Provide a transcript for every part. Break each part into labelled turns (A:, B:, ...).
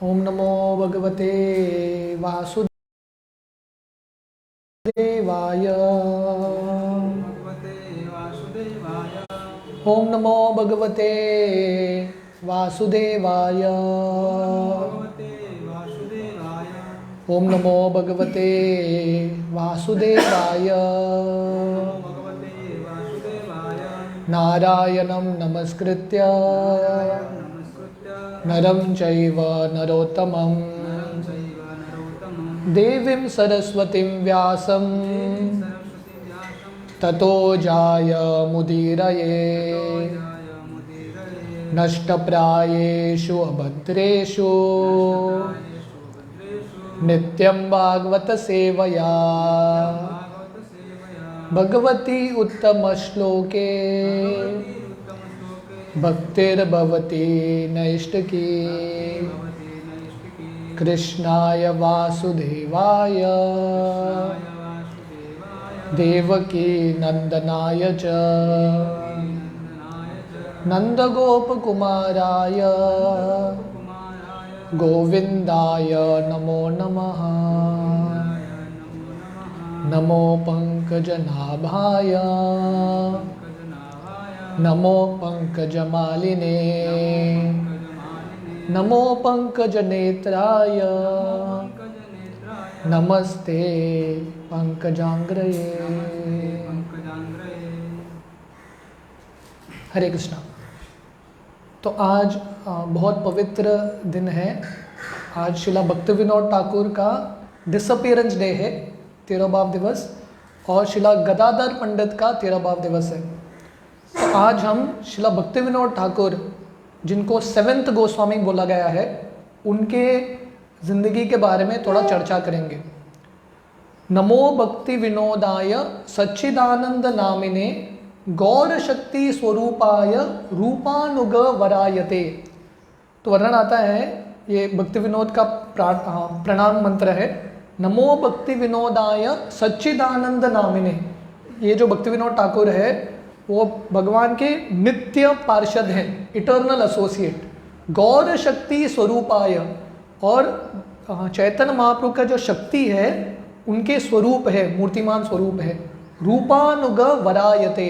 A: ओम नमो भगवते वासुदेवाय। ओम नमो भगवते वासुदेवाय। ओम नमो भगवते वासुदेवाय। नारायणं नमस्कृत्य नरं चैव नरोत्तमं देवीं सरस्वतीं व्यासं ततो जायमुदीरये। नष्टप्रायेषु अभद्रेषु नित्यं भागवत सेवया भगवती उत्तमश्लोके भक्तिर्भवति नैष्टिकी। कृष्णाय वासुदेवाय देवकी नंदनाय च नंदगोपकुमाराय गोविंदाय नमो नमः। नमो पंकजनाभाय नमो पंकजमालिने नमो पंकजनेत्राय नमस्ते पंकजांग्रये। हरे कृष्णा। तो आज बहुत पवित्र दिन है। आज शिला भक्ति विनोद ठाकुर का डिसअपियरेंस डे है, तिरोभाव दिवस, और शिला गदाधर पंडित का तिरोभाव दिवस है। तो आज हम शिला भक्ति विनोद ठाकुर, जिनको 7th गोस्वामी बोला गया है, उनके जिंदगी के बारे में थोड़ा चर्चा करेंगे। नमो भक्ति विनोदाय सच्चिदानंद नामिने गौर शक्ति स्वरूपाय रूपानुग वरायते। तो वर्णन आता है, ये भक्ति विनोद का प्रणाम मंत्र है। नमो भक्ति विनोदाय सच्चिदानंद नामिने। ये जो भक्ति विनोद ठाकुर है वो भगवान के नित्य पार्षद हैं, इटर्नल एसोसिएट। गौर शक्ति स्वरूपाय, और चैतन्य महाप्रभु का जो शक्ति है उनके स्वरूप है, मूर्तिमान स्वरूप है। रूपानुग वरायते,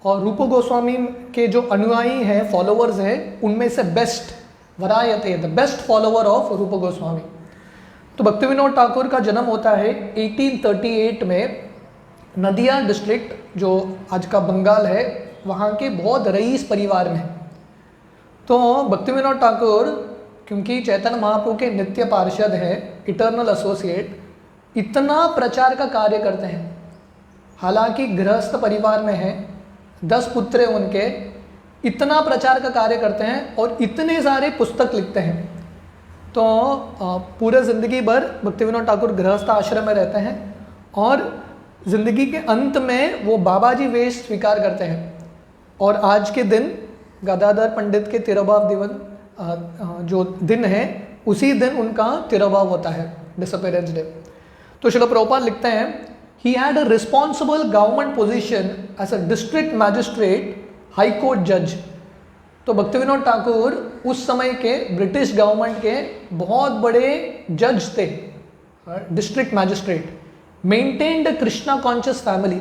A: और रूप गोस्वामी के जो अनुयायी हैं, फॉलोअर्स हैं, उनमें से बेस्ट वरायते, the best follower of Rup Goswami. तो भक्ति विनोद ठाकुर का जन्म होता है 1838 में नदिया डिस्ट्रिक्ट, जो आज का बंगाल है, वहाँ के बहुत रईस परिवार में। तो भक्ति विनोद ठाकुर क्योंकि चैतन्य महाप्रभु के नित्य पार्षद हैं, इटर्नल एसोसिएट, इतना प्रचार का कार्य करते हैं। हालांकि गृहस्थ परिवार में हैं, 10 पुत्र हैं उनके, इतना प्रचार का कार्य करते हैं और इतने सारे पुस्तक लिखते हैं। तो पूरे ज़िंदगी भर भक्ति विनोद ठाकुर गृहस्थ आश्रम में रहते हैं और ज़िंदगी के अंत में वो बाबा जी वेश स्वीकार करते हैं। और आज के दिन गदाधर पंडित के तिरोभाव दिवस जो दिन है, उसी दिन उनका तिरोभाव होता है, डिसअपियरेंस डे। तो श्रील प्रभुपाद लिखते हैं, he had a responsible government position as a district magistrate, high court जज। तो भक्ति विनोद ठाकुर उस समय के ब्रिटिश गवर्नमेंट के बहुत बड़े जज थे, district magistrate. Maintained Krishna conscious family.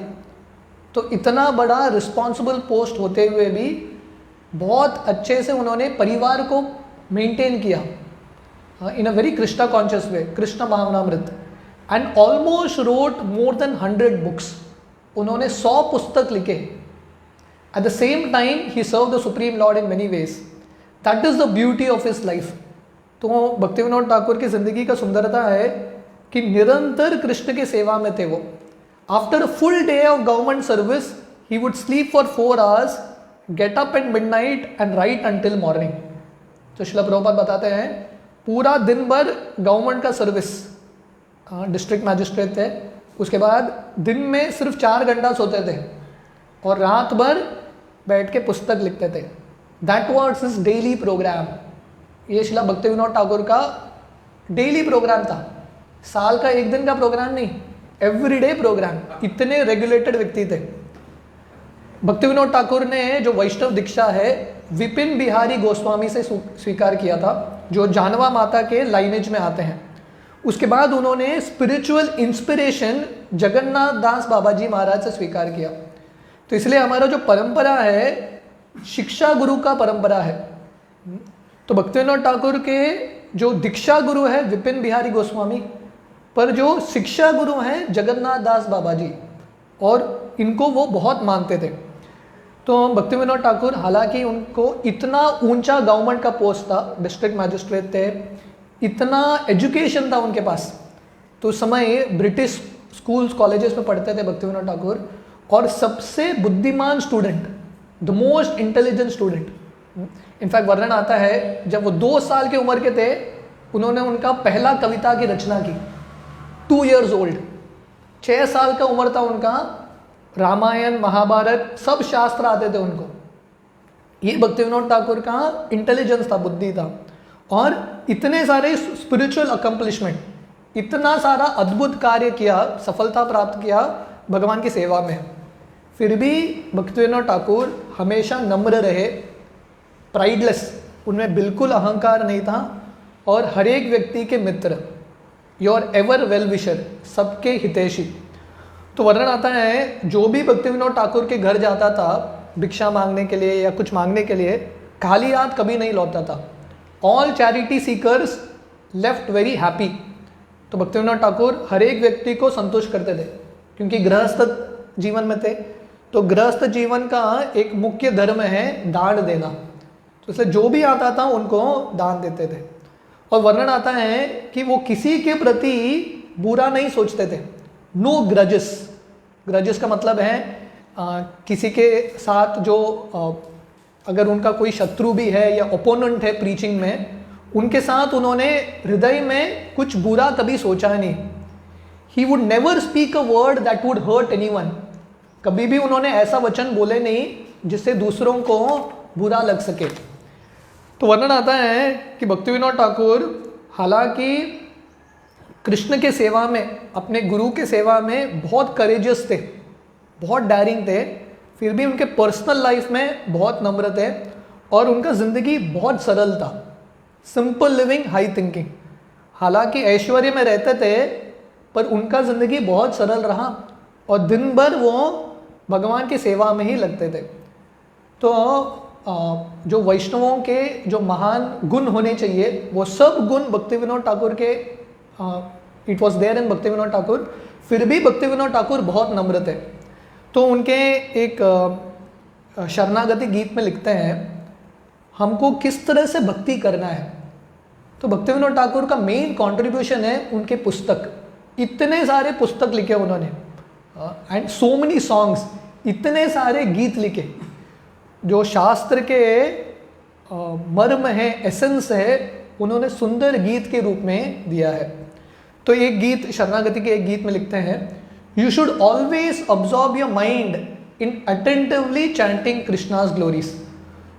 A: तो इतना बड़ा रिस्पॉन्सिबल पोस्ट होते हुए भी बहुत अच्छे से उन्होंने परिवार को मेंटेन किया in a very Krishna conscious way, Krishna भावनामृत। And almost wrote more than 100 books. उन्होंने 100 पुस्तक लिखे। At the same time he served the supreme lord in many ways. That is the beauty of his life. तो Bhaktivinoda Thakur की जिंदगी का सुंदरता है कि निरंतर कृष्ण की सेवा में थे वो। After a full day of government service he would sleep for 4 hours, get up at midnight and right until morning. तो श्रील प्रभुपाद बताते हैं, पूरा दिन भर गवर्नमेंट का सर्विस, डिस्ट्रिक्ट मैजिस्ट्रेट थे, उसके बाद दिन में सिर्फ 4 घंटा सोते थे और रात भर बैठ के पुस्तक लिखते थे। That was his daily programme. ये श्रील भक्ति विनोद ठाकुर का डेली प्रोग्राम था, साल का एक दिन का प्रोग्राम नहीं, एवरीडे प्रोग्राम। इतने रेगुलेटेड व्यक्ति थे। भक्ति विनोद ठाकुर ने जो वैष्णव दीक्षा है विपिन बिहारी गोस्वामी से स्वीकार किया था, जो जानवा माता के लाइनेज में आते हैं। उसके बाद उन्होंने स्पिरिचुअल इंस्पिरेशन जगन्नाथ दास बाबा जी महाराज से स्वीकार किया। तो इसलिए हमारा जो परंपरा है शिक्षा गुरु का परंपरा है। तो भक्तिविनोद ठाकुर के जो दीक्षा गुरु है विपिन बिहारी गोस्वामी, पर जो शिक्षा गुरु हैं जगन्नाथ दास बाबा जी, और इनको वो बहुत मानते थे। तो भक्तिविनोद ठाकुर, हालांकि उनको इतना ऊंचा गवर्नमेंट का पोस्ट था, डिस्ट्रिक्ट मैजिस्ट्रेट थे, इतना एजुकेशन था उनके पास। तो उस समय ब्रिटिश स्कूल्स कॉलेजेस में पढ़ते थे भक्तिविनोद ठाकुर, और सबसे बुद्धिमान student, the most intelligent student. In fact वर्णन आता है जब वो 2 साल की उम्र के थे, उन्होंने उनका पहला कविता की रचना की, 2 years old। 6 साल का उम्र था उनका, रामायण महाभारत सब शास्त्र आते थे उनको। ये भक्तिविनोद ठाकुर का इंटेलिजेंस था, बुद्धि था, और इतने सारे स्पिरिचुअल अकम्पलिशमेंट, इतना सारा अद्भुत कार्य किया, सफलता प्राप्त किया भगवान की सेवा में। फिर भी भक्तिविनोद ठाकुर हमेशा नम्र रहे, प्राइडलेस, उनमें बिल्कुल अहंकार नहीं था, और हर एक व्यक्ति के मित्र, योर एवर वेल विशर, सबके हितैषी। तो वर्णन आता है जो भी भक्तिविनोद ठाकुर के घर जाता था भिक्षा मांगने के लिए या कुछ मांगने के लिए, खाली हाथ कभी नहीं लौटता था। All charity seekers left very happy. तो भक्तिविनोद ठाकुर हर एक व्यक्ति को संतुष्ट करते थे, क्योंकि गृहस्थ जीवन में थे। तो गृहस्थ जीवन का एक मुख्य धर्म है दान देना, तो इसलिए जो भी आता था उनको दान देते थे। और वर्णन आता है कि वो किसी के प्रति बुरा नहीं सोचते थे, नो ग्रजेस। ग्रजेस का मतलब है किसी के साथ जो अगर उनका कोई शत्रु भी है या ओपोनेंट है प्रीचिंग में, उनके साथ उन्होंने हृदय में कुछ बुरा कभी सोचा नहीं। He would never speak a word that would hurt anyone. कभी भी उन्होंने ऐसा वचन बोले नहीं जिससे दूसरों को बुरा लग सके। तो वर्णन आता है कि भक्तिविनोद ठाकुर हालांकि कृष्ण के सेवा में, अपने गुरु के सेवा में बहुत करेजियस थे, बहुत डायरिंग थे, फिर भी उनके पर्सनल लाइफ में बहुत नम्र थे, और उनका ज़िंदगी बहुत सरल था, सिंपल लिविंग हाई थिंकिंग। हालांकि ऐश्वर्य में रहते थे, पर उनका ज़िंदगी बहुत सरल रहा, और दिन भर वो भगवान की सेवा में ही लगते थे। तो जो वैष्णवों के जो महान गुण होने चाहिए, वो सब गुण भक्तिविनोद ठाकुर के it was there in Bhaktivinoda Thakur. फिर भी भक्तिविनोद ठाकुर बहुत नम्र थे। तो उनके एक शरणागति गीत में लिखते हैं, हमको किस तरह से भक्ति करना है। तो भक्तिविनोद ठाकुर का मेन कंट्रीब्यूशन है उनके पुस्तक। इतने सारे पुस्तक लिखे उन्होंने, एंड सो मेनी सॉन्ग्स, इतने सारे गीत लिखे जो शास्त्र के मर्म है, एसेंस है, उन्होंने सुंदर गीत के रूप में दिया है। तो एक गीत, शरणागति के एक गीत में लिखते हैं, you should always observe your mind in attentively chanting Krishna's glories.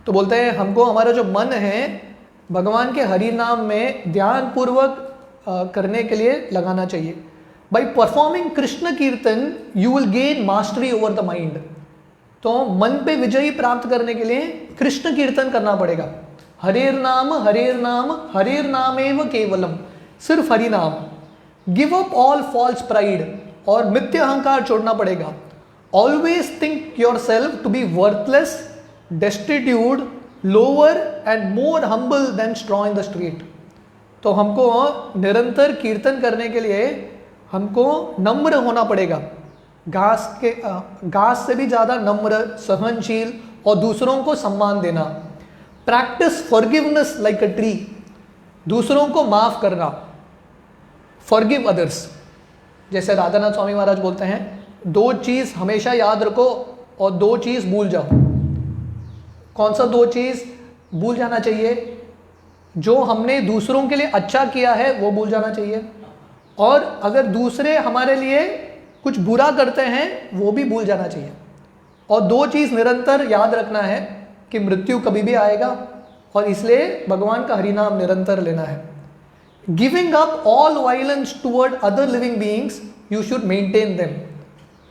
A: तो बोलते हैं हमको हमारा जो मन है भगवान के हरि नाम में ध्यान पूर्वक करने के लिए लगाना चाहिए। बाई परफॉर्मिंग कृष्ण कीर्तन you will gain mastery over the mind. तो मन पे विजयी प्राप्त करने के लिए कृष्ण कीर्तन करना पड़ेगा। हरेर नाम हरेर नामेव केवलम, सिर्फ हरि नाम। Give up all false pride, और मिथ्या अहंकार छोड़ना पड़ेगा। Always think your self to be worthless, destitute, lower and more humble than straw in the street. तो हमको निरंतर कीर्तन करने के लिए हमको नम्र होना पड़ेगा, घास से भी ज़्यादा नम्र, सहनशील, और दूसरों को सम्मान देना। Practice forgiveness like a tree, दूसरों को माफ़ करना। फॉरगिव अदर्स, जैसे राधानाथ स्वामी महाराज बोलते हैं, 2 चीज़ हमेशा याद रखो और 2 चीज़ भूल जाओ। कौन सा 2 चीज़ भूल जाना चाहिए? जो हमने दूसरों के लिए अच्छा किया है वो भूल जाना चाहिए, और अगर दूसरे हमारे लिए कुछ बुरा करते हैं वो भी भूल जाना चाहिए। और 2 चीज़ निरंतर याद रखना है कि मृत्यु कभी भी आएगा, और इसलिए भगवान का हरिनाम निरंतर लेना है। Giving up all violence toward other living beings, you should maintain them.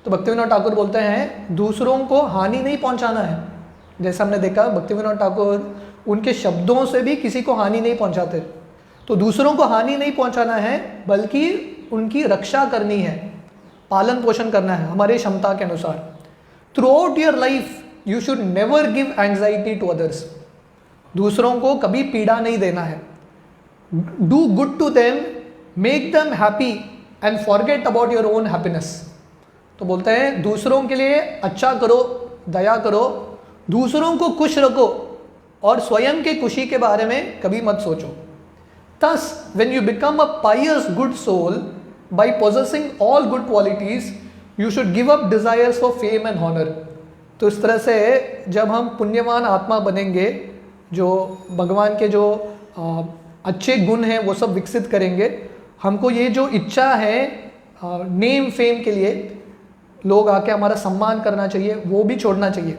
A: तो भक्तिविनोद ठाकुर बोलते हैं दूसरों को हानि नहीं पहुंचाना है, जैसा हमने देखा भक्तिविनोद ठाकुर उनके शब्दों से भी किसी को हानि नहीं पहुंचाते। तो दूसरों को हानि नहीं पहुंचाना है बल्कि उनकी रक्षा करनी है, पालन पोषण करना है हमारी क्षमता के अनुसार। Throughout your life you should never give anxiety to others. दूसरों को कभी पीड़ा नहीं देना है। Do good to them, make them happy and forget about your own happiness. तो बोलते हैं दूसरों के लिए अच्छा करो, दया करो, दूसरों को खुश रखो और स्वयं के खुशी के बारे में कभी मत सोचो। Thus, when you become a pious good soul by possessing all good qualities, you should give up desires for fame and honor. तो इस तरह से जब हम पुण्यवान आत्मा बनेंगे, जो भगवान के जो अच्छे गुण हैं वो सब विकसित करेंगे, हमको ये जो इच्छा है नेम फेम के लिए, लोग आके हमारा सम्मान करना चाहिए, वो भी छोड़ना चाहिए।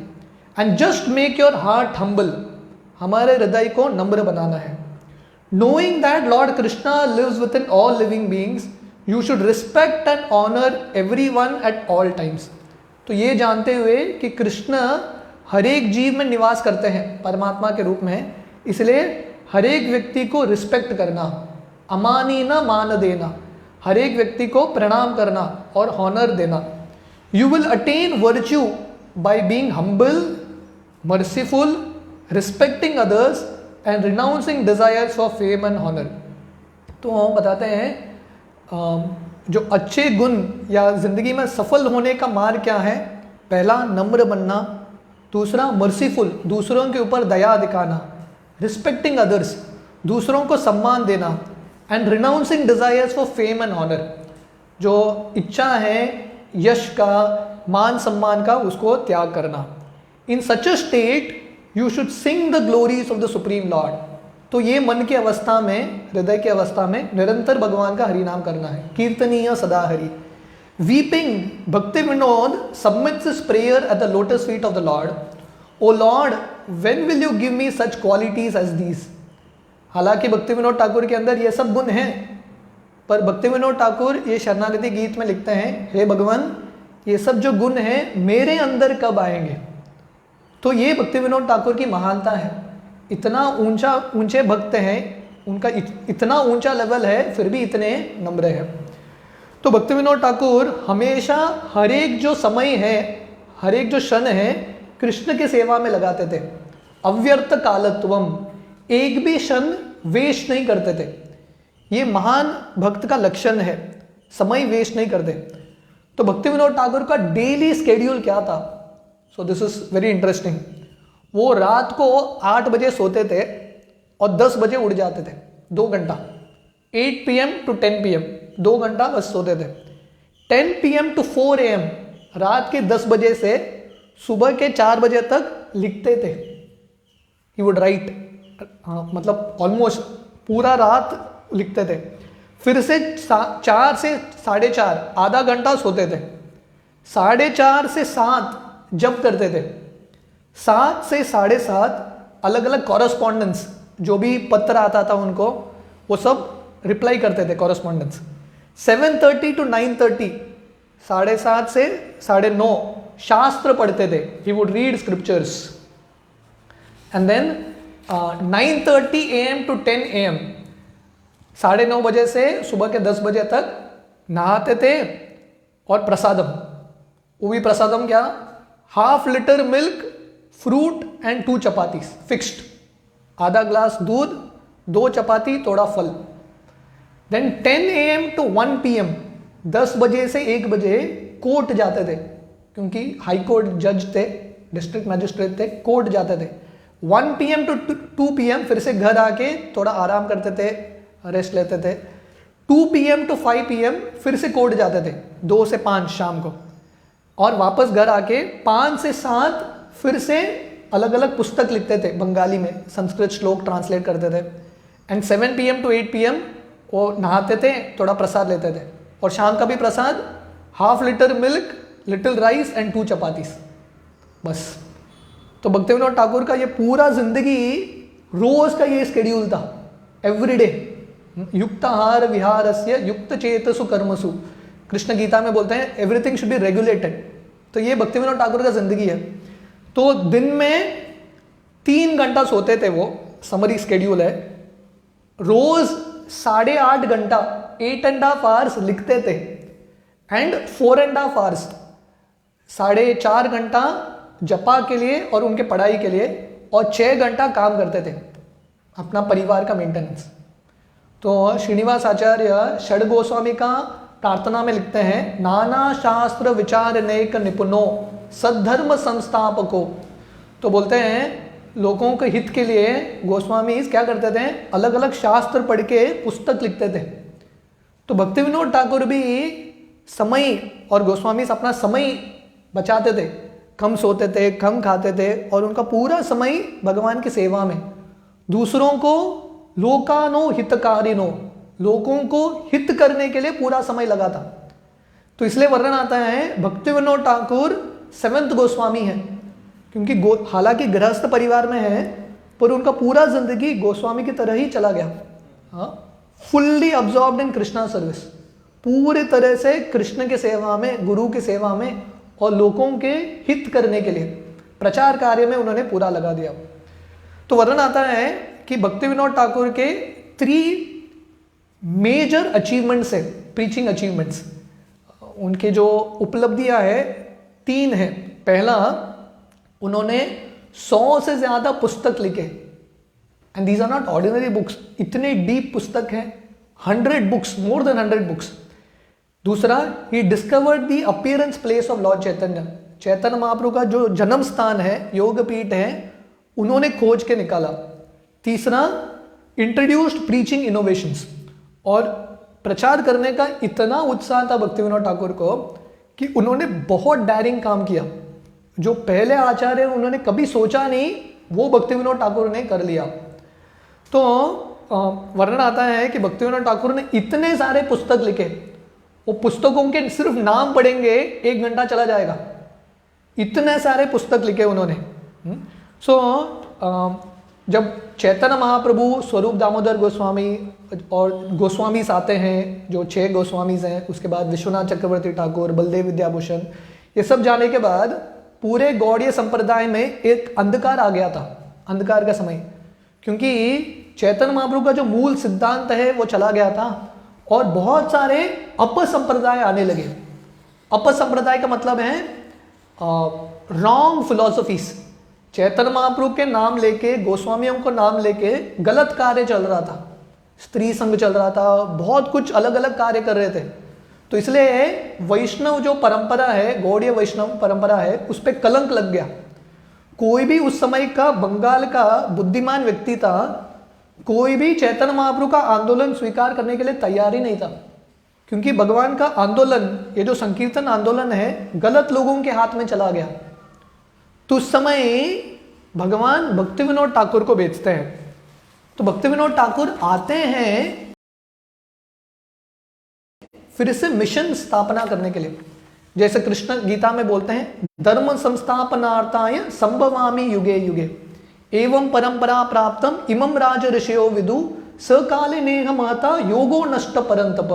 A: And just make your heart humble, हमारे हृदय को नम्र बनाना है। Knowing that Lord Krishna lives within all living beings, you should respect and honor everyone at all times. तो ये जानते हुए कि कृष्ण हर एक जीव में निवास करते हैं परमात्मा के रूप में, इसलिए हर एक व्यक्ति को रिस्पेक्ट करना, अमानी न मान देना, हर एक व्यक्ति को प्रणाम करना और हॉनर देना। You will attain virtue by being humble, merciful, respecting others and renouncing desires for fame and honor. तो हम बताते हैं जो अच्छे गुण या ज़िंदगी में सफल होने का मार्ग क्या है। पहला नम्र बनना, दूसरा मर्सीफुल, दूसरों के ऊपर दया दिखाना, रिस्पेक्टिंग अदर्स, दूसरों को सम्मान देना, and renouncing desires for fame and honour, जो इच्छा है यश का, मान सम्मान का, उसको त्याग करना। In such a state you should sing the glories of the supreme lord. तो ये मन की अवस्था में, हृदय की अवस्था में निरंतर भगवान का हरि नाम करना है। कीर्तनीय सदा Hari. Weeping Bhakti Vinoda submits his prayer at the lotus feet of the Lord. O Lord, when will you give me such qualities as these. हालांकि भक्ति विनोद ठाकुर के अंदर ये सब गुण हैं, पर भक्ति विनोद ठाकुर ये शरणागति गीत में लिखते हैं, हे भगवान, ये सब जो गुण हैं मेरे अंदर कब आएंगे। तो ये भक्ति विनोद ठाकुर की महानता है। इतना ऊंचे भक्त हैं, उनका इतना ऊंचा लेवल है, फिर भी इतने नम्र हैं। तो भक्ति विनोद ठाकुर हमेशा हर एक जो समय है, हर एक जो क्षण है, कृष्ण की सेवा में लगाते थे। अव्यर्थ कालत्वम, एक भी क्षण वेस्ट नहीं करते थे। ये महान भक्त का लक्षण है, समय वेस्ट नहीं करते। तो भक्ति विनोद ठाकुर का डेली स्केड्यूल क्या था? So this is very interesting. वो रात को 8 बजे सोते थे और 10 बजे उठ जाते थे, 2 घंटा। 8 PM to 10 PM, 2 घंटा बस सोते थे। 10 PM to 4 AM, रात के 10 बजे से सुबह के 4 बजे तक लिखते थे। ही वुड राइट, मतलब ऑलमोस्ट पूरा रात लिखते थे। फिर से 4 से 4:30 आधा घंटा सोते थे। 4:30 से 7 जप करते थे। 7 से 7:30 अलग अलग कॉरेस्पॉन्डेंस, जो भी पत्र आता था उनको, वो सब रिप्लाई करते थे कॉरेस्पॉन्डेंस। 7:30 to 9:30, 7:30 से 9:30 शास्त्र पढ़ते थे। He would read scriptures. And then 9:30 AM to 10 AM, 9:30 बजे से सुबह के 10 बजे तक नहाते थे। और प्रसादम, वो भी प्रसादम क्या, 1/2 litre milk, fruit and 2 chapati fixed, आधा ग्लास दूध, 2 चपाती, थोड़ा फल। देन 10 AM to 1 PM, 10 बजे से 1 बजे कोर्ट जाते थे, क्योंकि हाई कोर्ट जज थे, डिस्ट्रिक्ट मैजिस्ट्रेट थे, कोर्ट जाते थे। 1 PM to 2 PM फिर से घर आके थोड़ा आराम करते थे, रेस्ट लेते थे। 2 PM to 5 PM फिर से कोर्ट जाते थे, 2 से 5 शाम को। और वापस घर आके 5 से 7 फिर से अलग अलग पुस्तक लिखते थे, बंगाली में संस्कृत श्लोक ट्रांसलेट करते थे। एंड 7 PM to 8 PM वो नहाते थे, थोड़ा प्रसाद लेते थे। और शाम का भी प्रसाद, 1/2 litre milk, little rice and 2 chapatis, बस। तो भक्ति विनोद ठाकुर का ये पूरा जिंदगी, रोज का ये शेड्यूल था, एवरीडे। युक्ताहार विहारस्य युक्त चेतसु कर्मसु, कृष्ण गीता में बोलते हैं एवरीथिंग शुड बी रेगुलेटेड। तो ये भक्ति विनोद ठाकुर का जिंदगी है। तो दिन में 3 घंटा सोते थे, वो समरी स्केड्यूल है। रोज 8.5 घंटा 8.5 आवर्स लिखते थे एंड 4.5 आवर्स 4.5 घंटा जपा के लिए और उनके पढ़ाई के लिए, और 6 घंटा काम करते थे अपना परिवार का मेंटेनेंस। तो श्रीनिवास आचार्य षड गोस्वामी का प्रार्थना में लिखते हैं, नाना शास्त्र विचार नेक निपुणो सद्धर्म संस्थापको। तो बोलते हैं लोगों के हित के लिए गोस्वामी क्या करते थे, अलग अलग शास्त्र पढ़ के पुस्तक लिखते थे। तो भक्ति विनोद ठाकुर भी समय, और गोस्वामी अपना समय बचाते थे, कम सोते थे, कम खाते थे, और उनका पूरा समय भगवान की सेवा में, दूसरों को लोकानो हितकारिनो, लोगों को हित करने के लिए पूरा समय लगा था। तो इसलिए वर्णन आता है भक्ति विनोद ठाकुर 7th गोस्वामी है, क्योंकि हालांकि गृहस्थ परिवार में है, पर उनका पूरा जिंदगी गोस्वामी की तरह ही चला गया। हाँ, फुल्ली अब्सॉर्ब्ड इन कृष्णा सर्विस, पूरे तरह से कृष्ण के सेवा में, गुरु की सेवा में, और लोगों के हित करने के लिए प्रचार कार्य में उन्होंने पूरा लगा दिया। तो वर्णन आता है कि भक्ति विनोद ठाकुर के 3 मेजर अचीवमेंट्स है, प्रीचिंग अचीवमेंट्स। उनके जो उपलब्धियां है 3 है। पहला, उन्होंने 100 से ज्यादा पुस्तक लिखे, and these are not ordinary books, इतने डीप पुस्तक हैं, 100 बुक्स, मोर देन 100 बुक्स। दूसरा, he discovered the appearance place of lord Chaitanya, Chaitanya Mahaprabhu का जो जन्म स्थान है, योगपीठ है, उन्होंने खोज के निकाला। तीसरा, इंट्रोड्यूस्ड प्रीचिंग इनोवेशंस, और प्रचार करने का इतना उत्साह था भक्ति विनोद ठाकुर को कि उन्होंने बहुत डायरिंग काम किया, जो पहले आचार्य उन्होंने कभी सोचा नहीं, वो भक्ति विनोद ठाकुर ने कर लिया। तो वर्णन आता है कि भक्ति विनोद ठाकुर ने इतने सारे पुस्तक लिखे, वो पुस्तकों के सिर्फ नाम पढ़ेंगे 1 घंटा चला जाएगा, इतने सारे पुस्तक लिखे उन्होंने। जब चैतन्य महाप्रभु, स्वरूप दामोदर गोस्वामी और गोस्वामीस आते हैं, जो 6 गोस्वामीस हैं, उसके बाद विश्वनाथ चक्रवर्ती ठाकुर, बलदेव विद्याभूषण, ये सब जाने के बाद पूरे गौड़ीय संप्रदाय में एक अंधकार आ गया था, अंधकार का समय, क्योंकि चैतन्य महाप्रभु का जो मूल सिद्धांत है वो चला गया था, और बहुत सारे अपसंप्रदाय आने लगे। अपसंप्रदाय का मतलब है रॉन्ग फिलोसफीज। चैतन्य महाप्रभु के नाम लेके, गोस्वामियों को नाम लेके गलत कार्य चल रहा था, स्त्री संघ चल रहा था, बहुत कुछ अलग अलग कार्य कर रहे थे। तो इसलिए वैष्णव जो परंपरा है, गौड़ीय वैष्णव परंपरा है, उस पर कलंक लग गया। कोई भी उस समय का बंगाल का बुद्धिमान व्यक्ति था, कोई भी चैतन्य महाप्रभु का आंदोलन स्वीकार करने के लिए तैयार ही नहीं था, क्योंकि भगवान का आंदोलन, ये जो संकीर्तन आंदोलन है, गलत लोगों के हाथ में चला गया। तो उस समय भगवान भक्ति विनोद ठाकुर को भेजते हैं। तो भक्ति विनोद ठाकुर आते हैं फिर से मिशन स्थापना करने के लिए। जैसे कृष्ण गीता में बोलते हैं, धर्म संस्थापनार्थाय संभवामि युगे युगे एवं परंपरा प्राप्तम इमं राज ऋषयो विदु सकाले नेह महता योगो नष्ट परंतप।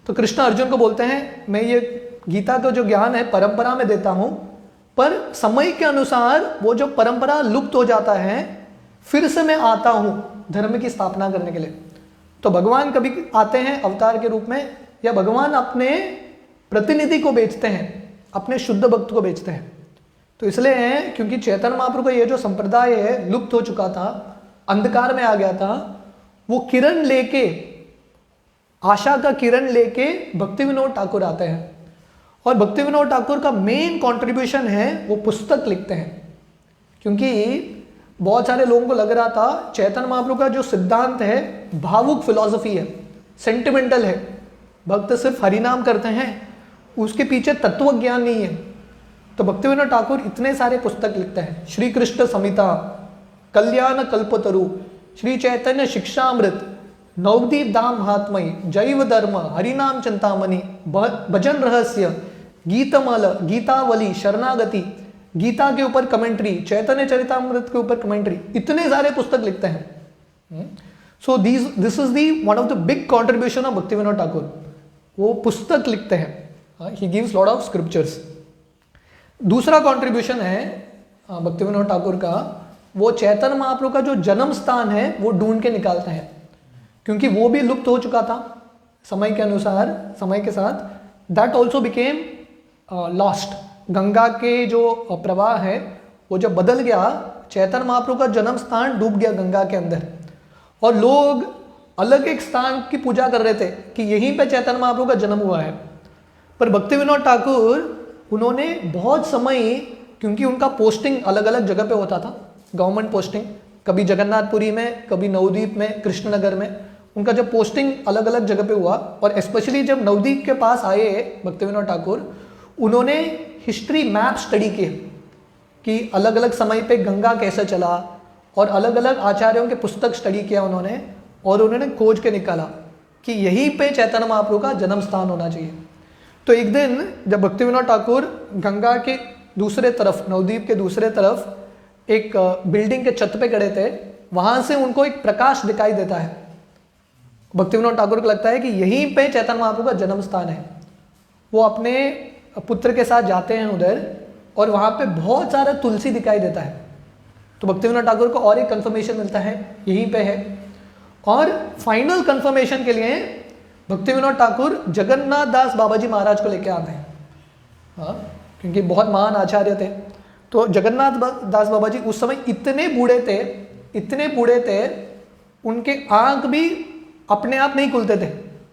A: तो कृष्ण अर्जुन को बोलते हैं, मैं ये गीता का जो ज्ञान है परंपरा में देता हूं, पर समय के अनुसार वो जो परंपरा लुप्त हो जाता है, फिर से मैं आता हूं धर्म की स्थापना करने के लिए। तो भगवान कभी आते हैं अवतार के रूप में, या भगवान अपने प्रतिनिधि को बेचते हैं, अपने शुद्ध भक्त को बेचते हैं। तो इसलिए क्योंकि चैतन्य महाप्रभु का ये जो संप्रदाय है लुप्त हो चुका था, अंधकार में आ गया था, वो किरण लेके, आशा का किरण लेके भक्ति विनोद ठाकुर आते हैं। और भक्ति विनोद ठाकुर का मेन कंट्रीब्यूशन है वो पुस्तक लिखते हैं, क्योंकि बहुत सारे लोगों को लग रहा था चैतन्य महाप्रभु का जो सिद्धांत है भावुक फिलॉसफी है, सेंटिमेंटल है, भक्त सिर्फ हरिनाम करते हैं, उसके पीछे तत्व ज्ञान नहीं है। तो भक्ति विनोद ठाकुर इतने सारे पुस्तक लिखते हैं, श्री कृष्ण संहिता, कल्याण कल्पतरु, श्री चैतन्य शिक्षामृत, नवदीप धाम महात्मय, जैव धर्म, हरिनाम चिंतामणि, भजन रहस्य, गीतमाल, गीतावली, शरणागति, गीता के ऊपर कमेंट्री, चैतन्य चरितामृत के ऊपर कमेंट्री, इतने सारे पुस्तक लिखते हैं। So this is the one of the big contribution of भक्ति विनोद ठाकुर, वो पुस्तक लिखते हैं। He gives lot of scriptures. दूसरा कॉन्ट्रीब्यूशन है भक्ति विनोद ठाकुर का, वो चैतन्य महाप्रभु का जो जन्म स्थान है वो ढूंढ के निकालते हैं, क्योंकि वो भी लुप्त हो चुका था समय के अनुसार, समय के साथ that also became lost. Ganga के जो प्रवाह है वो जब बदल गया, चैतन्य महाप्रभु का जन्म स्थान डूब गया गंगा के अंदर, और लोग अलग एक स्थान की पूजा कर रहे थे कि यहीं पे चैतन्य महाप्रभु का जन्म हुआ है। पर भक्ति विनोद ठाकुर उन्होंने बहुत समय, क्योंकि उनका पोस्टिंग अलग अलग जगह पे होता था, गवर्नमेंट पोस्टिंग, कभी जगन्नाथपुरी में, कभी नवद्वीप में, कृष्णनगर में, उनका जब पोस्टिंग अलग अलग जगह पे हुआ, और स्पेशली जब नवद्वीप के पास आए भक्ति विनोद ठाकुर, उन्होंने हिस्ट्री मैप स्टडी किए कि अलग अलग समय पे गंगा कैसे चला, और अलग अलग आचार्यों के पुस्तक स्टडी किया उन्होंने, और उन्होंने खोज के निकाला कि यहीं पे चैतन्य महाप्रभु का जन्म स्थान होना चाहिए। तो एक दिन जब भक्ति विनोद ठाकुर गंगा के दूसरे तरफ, नवद्वीप के दूसरे तरफ एक बिल्डिंग के छत पे खड़े थे, वहां से उनको एक प्रकाश दिखाई देता है। भक्ति विनोद ठाकुर को लगता है कि यहीं पे चैतन्य महाप्रभु का जन्म स्थान है। वो अपने पुत्र के साथ जाते हैं उधर, और वहां पे बहुत सारा तुलसी दिखाई देता है। तो भक्ति विनोद ठाकुर को और एक कंफर्मेशन मिलता है यहीं पे है, और फाइनल कंफर्मेशन के लिए भक्ति विनोद ठाकुर जगन्नाथ दास बाबा जी महाराज को लेके आते हैं, हाँ, क्योंकि बहुत महान आचार्य थे। तो जगन्नाथ दास बाबा जी उस समय इतने बूढ़े थे, उनके आंख भी अपने आप नहीं खुलते थे,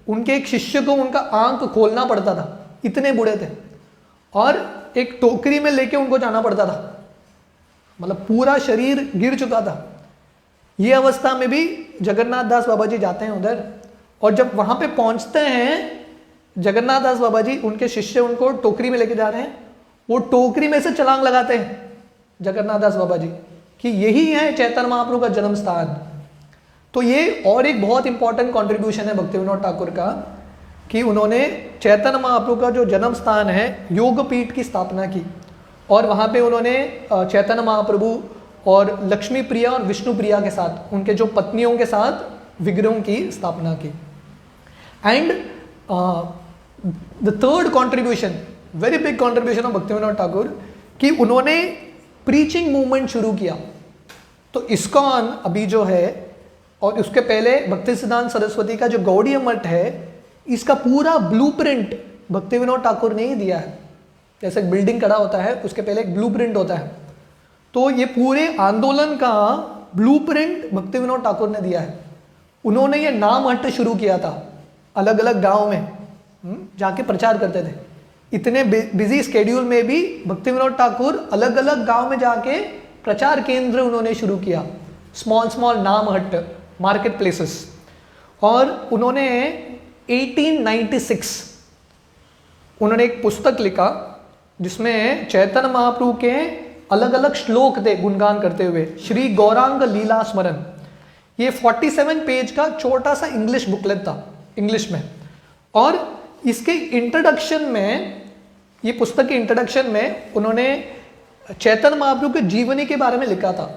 A: उनके एक शिष्य को उनका आंख खोलना पड़ता था, इतने बूढ़े थे, और एक टोकरी में लेके उनको जाना पड़ता था, मतलब पूरा शरीर गिर चुका था। ये अवस्था में भी जगन्नाथ दास बाबा जी जाते हैं उधर, और जब वहां पे पहुंचते हैं जगन्नाथ दास बाबा जी, उनके शिष्य उनको टोकरी में लेके जा रहे हैं, वो टोकरी में से छलांग लगाते हैं जगन्नाथ दास बाबा जी कि यही है चैतन्य महाप्रभु का जन्म स्थान। तो ये और एक बहुत इंपॉर्टेंट कंट्रीब्यूशन है भक्ति विनोद ठाकुर का, कि उन्होंने चैतन्य महाप्रभु का जो जन्म स्थान है योगपीठ की स्थापना की, और वहाँ पे उन्होंने चैतन्य महाप्रभु और लक्ष्मी प्रिया और विष्णु प्रिया के साथ, उनके जो पत्नियों के साथ विग्रहों की स्थापना की। And the third contribution, very big contribution of भक्ति विनोद ठाकुर, कि उन्होंने प्रीचिंग मूवमेंट शुरू किया। तो इस्कॉन अभी जो है, और उसके पहले भक्ति सिद्धांत सरस्वती का जो गौड़ीय मठ है, इसका पूरा ब्लूप्रिंट भक्ति विनोद ठाकुर ने ही दिया है। जैसे एक बिल्डिंग खड़ा होता है, उसके पहले एक ब्लूप्रिंट होता है, तो ये पूरे आंदोलन का ब्लूप्रिंट भक्ति विनोद ठाकुर ने दिया है। उन्होंने ये नाम हट शुरू किया था, अलग अलग गांव में जाके प्रचार करते थे। इतने बिजी स्केड्यूल में भी भक्ति विनोद ठाकुर अलग अलग गांव में जाके प्रचार केंद्र उन्होंने शुरू किया, स्मॉल नाम हट मार्केट प्लेसेस। और उन्होंने 1896 उन्होंने एक पुस्तक लिखा जिसमें चैतन्य महाप्रभु के अलग अलग श्लोक थे गुणगान करते हुए, श्री गौरांग लीला स्मरण। ये 47 पेज का छोटा सा इंग्लिश बुकलेट था, इंग्लिश में। और इसके इंट्रोडक्शन में, ये पुस्तक के इंट्रोडक्शन में उन्होंने चैतन्य महाप्रभु के जीवनी के बारे में लिखा था,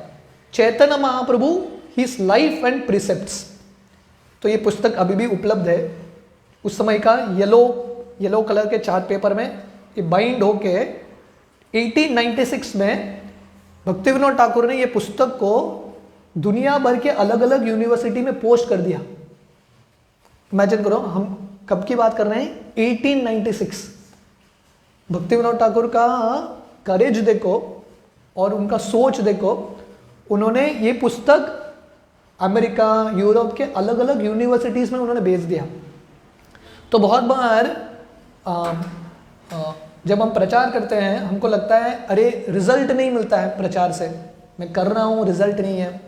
A: Chaitanya Mahaprabhu his life and प्रिसेप्ट्स। तो ये पुस्तक अभी भी उपलब्ध है। उस समय का येलो कलर के चार्ट पेपर में ये बाइंड होके 1896 में भक्ति विनोद ठाकुर ने ये पुस्तक को दुनिया भर के अलग अलग यूनिवर्सिटी में पोस्ट कर दिया। इमेजिन करो, हम कब की बात कर रहे हैं, 1896। भक्ति विनोद ठाकुर का करेज देखो और उनका सोच देखो। उन्होंने ये पुस्तक अमेरिका, यूरोप के अलग अलग यूनिवर्सिटीज़ में उन्होंने भेज दिया। तो बहुत बार जब हम प्रचार करते हैं, हमको लगता है अरे रिजल्ट नहीं मिलता है प्रचार से, मैं कर रहा हूँ रिजल्ट नहीं है।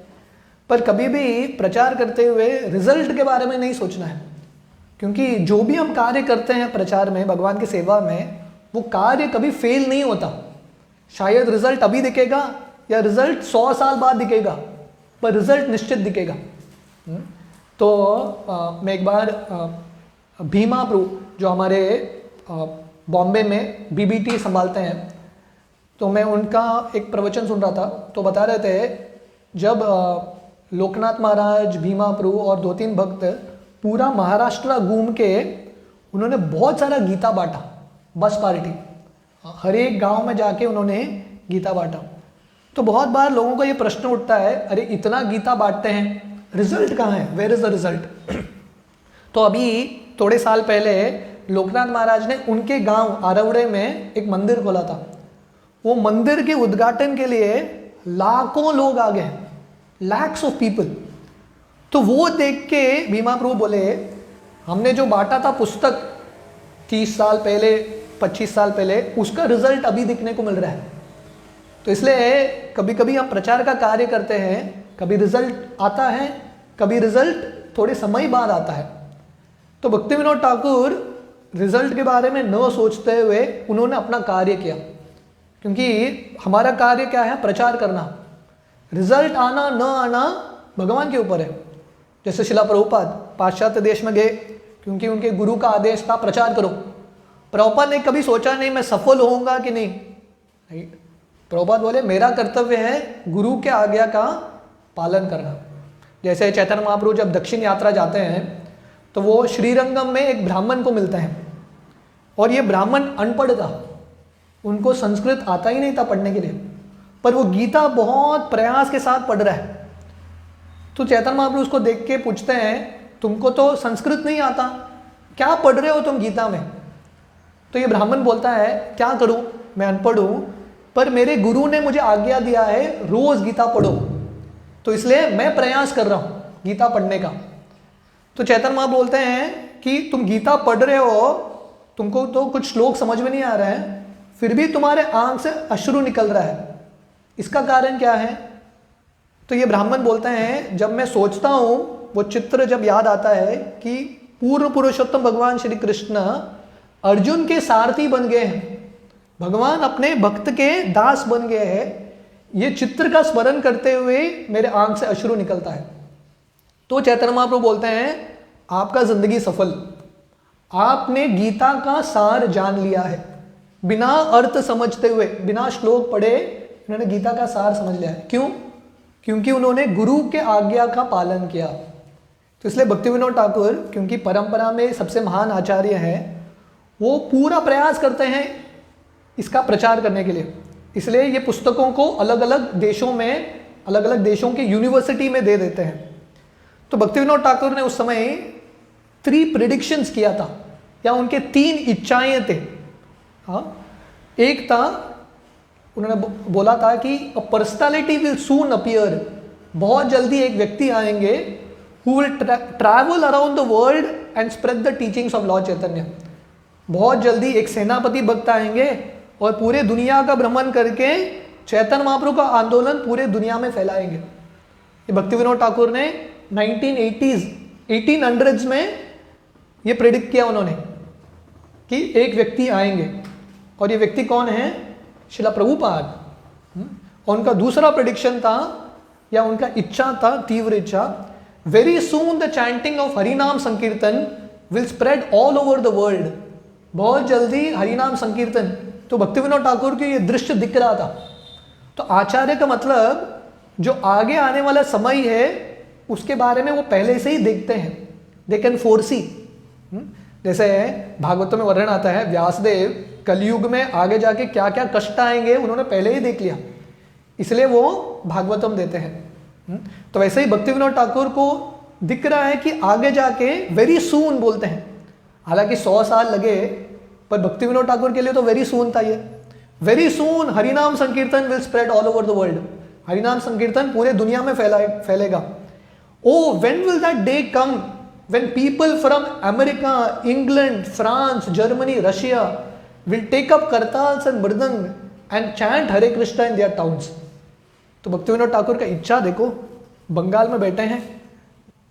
A: पर कभी भी प्रचार करते हुए रिजल्ट के बारे में नहीं सोचना है, क्योंकि जो भी हम कार्य करते हैं प्रचार में, भगवान की सेवा में, वो कार्य कभी फेल नहीं होता। शायद रिजल्ट अभी दिखेगा या रिजल्ट 100 साल बाद दिखेगा, पर रिजल्ट निश्चित दिखेगा। तो मैं एक बार भीमा प्रभु जो हमारे बॉम्बे में बीबीटी संभालते हैं, तो मैं उनका एक प्रवचन सुन रहा था। तो बता रहे थे जब लोकनाथ महाराज, भीमा प्रभु और 2-3 भक्त पूरा महाराष्ट्र घूम के उन्होंने बहुत सारा गीता बांटा, बस पार्टी, हर एक गांव में जाके उन्होंने गीता बांटा। तो बहुत बार लोगों का ये प्रश्न उठता है, अरे इतना गीता बांटते हैं, रिजल्ट कहाँ है, वेयर इज द रिजल्ट। तो अभी थोड़े साल पहले लोकनाथ महाराज ने उनके गांव आरवड़े में एक मंदिर खोला था। वो मंदिर के उद्घाटन के लिए लाखों लोग आ गए, लैक्स ऑफ पीपल। तो वो देख के भीमा प्रभु बोले, हमने जो बांटा था पुस्तक 30 साल पहले 25 साल पहले, उसका रिजल्ट अभी दिखने को मिल रहा है। तो इसलिए कभी कभी हम प्रचार का कार्य करते हैं, कभी रिजल्ट आता है, कभी रिजल्ट थोड़े समय बाद आता है। तो भक्ति विनोद ठाकुर रिजल्ट के बारे में न सोचते हुए उन्होंने अपना कार्य किया, क्योंकि हमारा कार्य क्या है, प्रचार करना। रिजल्ट आना न आना भगवान के ऊपर है। जैसे शिला प्रभुपाद पाश्चात्य देश में गए, क्योंकि उनके गुरु का आदेश था प्रचार करो। प्रभुपाद ने कभी सोचा नहीं मैं सफल होऊंगा कि नहीं, प्रभुपाद बोले मेरा कर्तव्य है गुरु के आज्ञा का पालन करना। जैसे चैतन्य महाप्रभु जब दक्षिण यात्रा जाते हैं तो वो श्रीरंगम में एक ब्राह्मण को मिलते हैं, और ये ब्राह्मण अनपढ़ था, उनको संस्कृत आता ही नहीं था पढ़ने के लिए, पर वो गीता बहुत प्रयास के साथ पढ़ रहा है। तो चैतन्य महाप्रभु उसको देख के पूछते हैं, तुमको तो संस्कृत नहीं आता, क्या पढ़ रहे हो तुम गीता में। तो ये ब्राह्मण बोलता है, क्या करूं, मैं अनपढ़ हूं, पर मेरे गुरु ने मुझे आज्ञा दिया है रोज गीता पढ़ो, तो इसलिए मैं प्रयास कर रहा हूं गीता पढ़ने का। तो चैतन्य महाप्रभु बोलते हैं कि तुम गीता पढ़ रहे हो, तुमको तो कुछ श्लोक समझ में नहीं आ रहा है, फिर भी तुम्हारे आंख से अश्रु निकल रहा है, इसका कारण क्या है। तो ये ब्राह्मण बोलते हैं, जब मैं सोचता हूं, वो चित्र जब याद आता है कि पूर्व पुरुषोत्तम भगवान श्री कृष्ण अर्जुन के सारथी बन गए हैं, भगवान अपने भक्त के दास बन गए हैं, ये चित्र का स्मरण करते हुए मेरे आंख से अश्रु निकलता है। तो चैतन्य महाप्रभु बोलते हैं, आपका जिंदगी सफल, आपने गीता का सार जान लिया है, बिना अर्थ समझते हुए, बिना श्लोक पढ़े उन्होंने गीता का सार समझ लिया है। क्यों? क्योंकि उन्होंने गुरु के आज्ञा का पालन किया। तो इसलिए भक्ति विनोद ठाकुर, क्योंकि परंपरा में सबसे महान आचार्य हैं, वो पूरा प्रयास करते हैं इसका प्रचार करने के लिए। इसलिए ये पुस्तकों को अलग अलग देशों में, अलग अलग देशों के यूनिवर्सिटी में दे देते हैं। तो भक्ति विनोद ठाकुर ने उस समय 3 प्रेडिक्शंस किया था, या उनके 3 इच्छाएं थे। हाँ, एक था, उन्होंने बोला था कि a personality will soon appear, बहुत जल्दी एक व्यक्ति आएंगे who will travel around the world and spread the teachings of lord Chaitanya. बहुत जल्दी एक सेनापति भक्त आएंगे और पूरे दुनिया का भ्रमण करके चैतन्य महाप्रभु का आंदोलन पूरे दुनिया में फैलाएंगे। ये भक्ति विनोद ठाकुर ने 1980s 1800s में ये प्रेडिक्ट किया उन्होंने कि एक व्यक्ति आएंगे, और ये व्यक्ति कौन है, शिला प्रभुपाद। और उनका दूसरा प्रेडिक्शन था, या उनका इच्छा था, तीव्र इच्छा, very soon the chanting of हरिनाम sankirtan will spread all over the world. बहुत जल्दी हरिनाम संकीर्तन। तो भक्ति विनोद ठाकुर को ये दृश्य दिख रहा था। तो आचार्य का मतलब जो आगे आने वाला समय है उसके बारे में वो पहले से ही देखते हैं, दे कैन फोरसी। जैसे भागवत में वर्णन आता है, व्यासदेव कलयुग में आगे जाके क्या क्या कष्ट आएंगे उन्होंने पहले ही देख लिया, इसलिए वो भागवतम देते हैं। तो वैसे ही भक्ति विनोद ठाकुर को दिख रहा है कि आगे जाके वेरी सून बोलते हैं, हालांकि 100 साल लगे, पर भक्ति विनोद ठाकुर के लिए तो वेरी सून था ये। Very soon harinam sankirtan will spread all over the world, हरिनाम संकीर्तन पूरे दुनिया में फैलेगा। Oh when will that day come when people from America, England, France, Germany, Russia will take up kartals and mridanga and chant Hare Krishna in their towns. तो Bhaktivinoda Thakur का इच्छा देखो, बंगाल में बैठे हैं,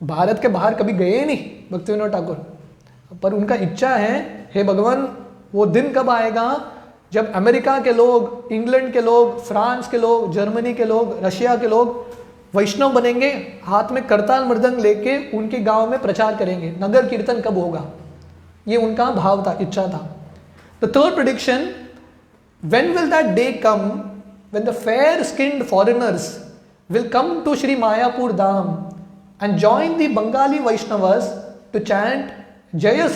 A: भारत के बाहर कभी गए नहीं भक्ति विनोद ठाकुर, पर उनका इच्छा है, हे भगवान वो दिन कब आएगा जब अमेरिका के लोग, इंग्लैंड के लोग, फ्रांस के लोग, जर्मनी के लोग, रशिया के लोग वैष्णव बनेंगे, हाथ में करताल मृदंग लेके उनके गांव में प्रचार करेंगे, नगर कीर्तन कब होगा। ये उनका भाव था, इच्छा था। The third prediction, when will that day come when the fair skinned foreigners will come to Shri Mayapur Dham and join the Bengali Vaishnavas to chant jaya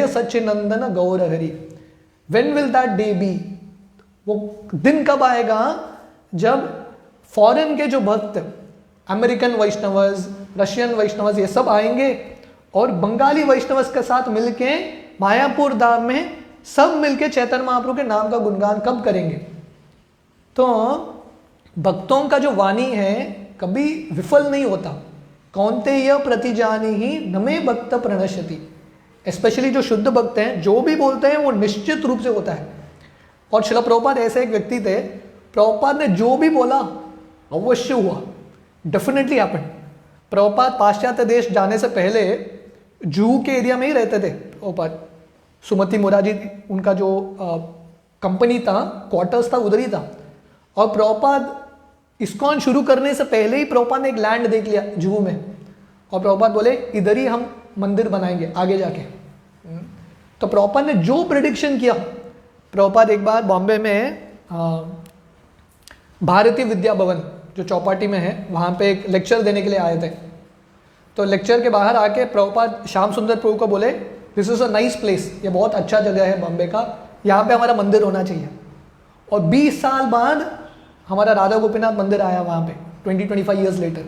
A: Sachinandana Gaura Hari. When will that day be, वो दिन कब आएगा जब फॉरेन के जो भक्त, अमेरिकन वैष्णवस, रशियन वैष्णवस, ये सब आएंगे और बंगाली वैष्णवस के साथ मिलके मायापुर धाम में सब मिलके चैतन्य महाप्रभु के नाम का गुणगान कब करेंगे। तो भक्तों का जो वाणी है कभी विफल नहीं होता। कौनते यह प्रतिजानी ही नमे भक्त प्रणश्यति। स्पेशली जो शुद्ध भक्त हैं, जो भी बोलते हैं वो निश्चित रूप से होता है। और श्रील प्रभुपाद ऐसे एक व्यक्ति थे, प्रभुपाद ने जो भी बोला अवश्य हुआ, डेफिनेटली हैपेंड। प्रभुपाद पाश्चात्य देश जाने से पहले जूहू के एरिया में ही रहते थे। प्रभुपाद सुमति मोराजी उनका जो कंपनी था, क्वार्टर्स था, उधर ही था। और प्रभुपाद इस्कॉन शुरू करने से पहले ही प्रभुपाद ने एक लैंड देख लिया जूहू में, और प्रभुपाद बोले इधर ही हम मंदिर बनाएंगे आगे जाके। तो प्रभुपाद ने जो प्रेडिक्शन किया, प्रभुपाद एक बार बॉम्बे में भारतीय विद्या भवन जो चौपाटी में है, वहाँ पे एक लेक्चर देने के लिए आए थे। तो लेक्चर के बाहर आके प्रभुपाद श्याम सुंदर प्रभु को बोले, this is a nice place, ये बहुत अच्छा जगह है बॉम्बे का, यहाँ पे हमारा मंदिर होना चाहिए। और 20 साल बाद हमारा राधा गोपीनाथ मंदिर आया वहाँ पे, 20-25 ईयर्स लेटर।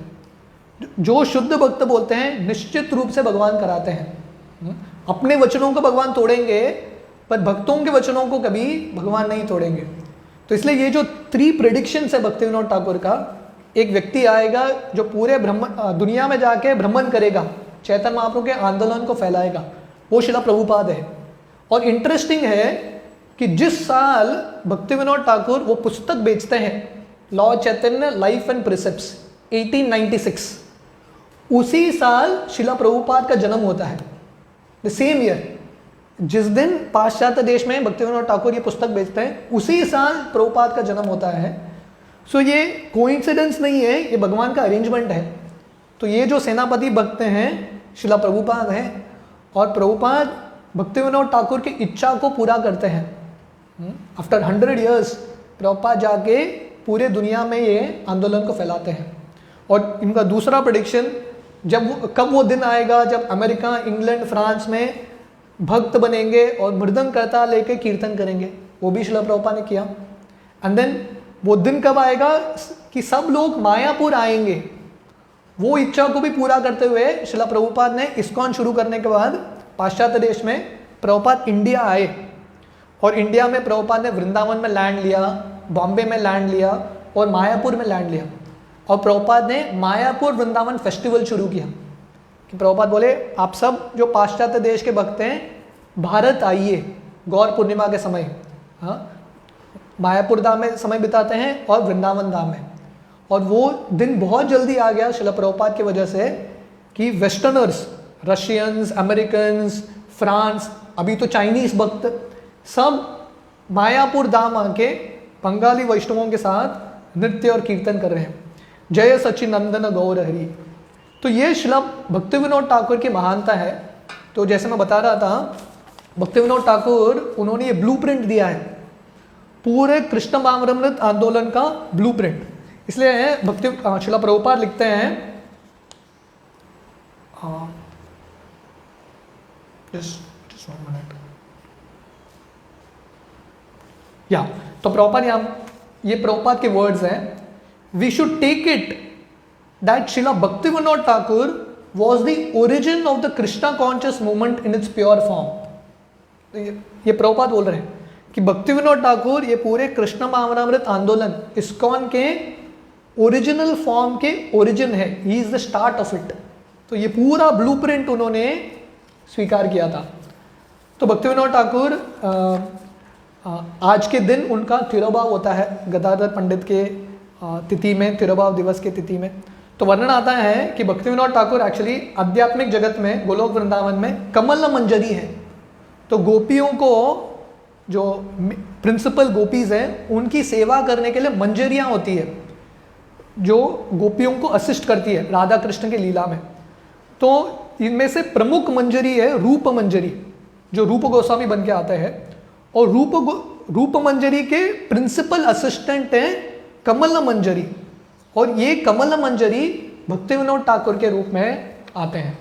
A: जो शुद्ध भक्त बोलते हैं निश्चित रूप से भगवान कराते हैं। अपने वचनों को भगवान तोड़ेंगे, पर भक्तों के वचनों को कभी भगवान नहीं तोड़ेंगे। तो इसलिए ये जो 3 प्रेडिक्शंस है भक्ति विनोद ठाकुर का, एक व्यक्ति आएगा जो पूरे दुनिया में जाके भ्रमण करेगा, चैतन्य महाप्रभु के आंदोलन को फैलाएगा, वो श्रील प्रभुपाद है। और इंटरेस्टिंग है कि जिस साल भक्ति विनोद ठाकुर वो पुस्तक बेचते हैं, लॉ चैतन्य लाइफ एंड प्रिसेप्ट्स, 1896, उसी साल श्रील प्रभुपाद का जन्म होता है। द सेम ईयर, जिस दिन पाश्चात्य देश में भक्ति विनोद ठाकुर ये पुस्तक बेचते हैं, उसी साल प्रभुपाद का जन्म होता है। सो ये कोइंसिडेंस नहीं है, ये भगवान का अरेंजमेंट है। तो ये जो सेनापति भक्त हैं श्रील प्रभुपाद हैं, और प्रभुपाद भक्ति विनोद ठाकुर की इच्छा को पूरा करते हैं। आफ्टर 100 ईयर्स प्रभुपाद जाके पूरे दुनिया में ये आंदोलन को फैलाते हैं। और इनका दूसरा प्रेडिक्शन, कब वो दिन आएगा जब अमेरिका, इंग्लैंड, फ्रांस में भक्त बनेंगे और मृदंग करता लेके कीर्तन करेंगे, वो भी श्रील प्रभुपाद ने किया। एंड देन वो दिन कब आएगा कि सब लोग मायापुर आएंगे, वो इच्छा को भी पूरा करते हुए श्रील प्रभुपाद ने इस्कॉन शुरू करने के बाद पाश्चात्य देश में प्रभुपाद इंडिया आए। और इंडिया में प्रभुपाद ने वृंदावन में लैंड लिया, बॉम्बे में लैंड लिया और मायापुर में लैंड लिया। और प्रभुपाद ने मायापुर वृंदावन फेस्टिवल शुरू किया कि प्रभुपाद बोले आप सब जो पाश्चात्य देश के भक्त हैं भारत आइए गौर पूर्णिमा के समय। हाँ, मायापुर धाम में समय बिताते हैं और वृंदावन धाम में। और वो दिन बहुत जल्दी आ गया श्रील प्रभुपाद की वजह से कि वेस्टर्नर्स, रशियंस, अमेरिकन्स, फ्रांस, अभी तो चाइनीज भक्त सब मायापुर धाम आके बंगाली वैष्णवों के साथ नृत्य और कीर्तन कर रहे हैं। जय सच्चिनंदन गौर हरि। तो ये श्रील भक्ति विनोद ठाकुर की महानता है। तो जैसे मैं बता रहा था, भक्ति विनोद ठाकुर उन्होंने ये ब्लूप्रिंट दिया है, पूरे कृष्ण भावनामृत आंदोलन का ब्लूप्रिंट। इसलिए भक्ति श्रील प्रभुपाद लिखते हैं, just 1 minute। या तो प्रभुपाद ये प्रभुपाद के वर्ड्स हैं, we should take it that Shrila Bhaktivinoda Thakur was the origin of the Krishna conscious movement in its pure form. ये प्रभुपाद बोल रहे हैं कि भक्ति विनोद ठाकुर ये पूरे कृष्ण भावनामृत आंदोलन इस्कॉन के ओरिजिनल फॉर्म के ओरिजिन है, he is the start of it. तो ये पूरा ब्लूप्रिंट उन्होंने स्वीकार किया था। तो भक्ति विनोद ठाकुर आज के दिन उनका तिरुभाव होता है, गदाधर पंडित के तिथि में, तिरुभाव दिवस के तिथि में। तो वर्णन आता है कि भक्ति विनोद ठाकुर एक्चुअली आध्यात्मिक जगत में गोलोक वृंदावन में कमल मंजरी है। तो गोपियों को, जो प्रिंसिपल गोपीज हैं, उनकी सेवा करने के लिए मंजरियाँ होती है जो गोपियों को असिस्ट करती है राधा कृष्ण के लीला में। तो इनमें से प्रमुख मंजरी है रूप मंजरी, जो रूप गोस्वामी बन के आते हैं। और रूप मंजरी के प्रिंसिपल असिस्टेंट हैं कमल मंजरी, और ये कमल मंजरी भक्ति विनोद ठाकुर के रूप में आते हैं।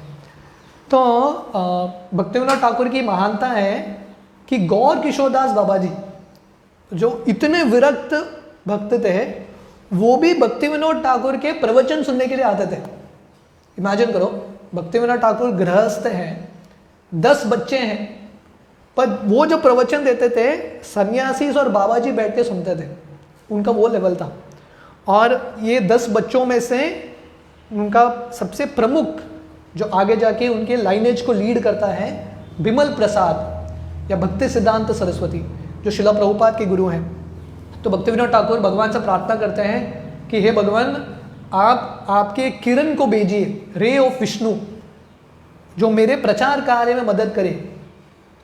A: तो भक्ति विनोद ठाकुर की महानता है कि गौर किशोरदास बाबा जी जो इतने विरक्त भक्त थे, वो भी भक्ति विनोद ठाकुर के प्रवचन सुनने के लिए आते थे। इमेजिन करो, भक्ति विनोद ठाकुर गृहस्थ हैं, 10 बच्चे हैं, पर वो जो प्रवचन देते थे सन्यासी और बाबा जी बैठ के सुनते थे, उनका वो लेवल था। और ये 10 बच्चों में से उनका सबसे प्रमुख जो आगे जाके उनके लाइनेज को लीड करता है बिमल प्रसाद या भक्ति सिद्धांत सरस्वती, जो शिला प्रभुपाद के गुरु हैं। तो भक्ति विनोद ठाकुर भगवान से प्रार्थना करते हैं कि हे भगवान, आप आपके किरण को भेजिए, रे ऑफ विष्णु, जो मेरे प्रचार कार्य में मदद करे।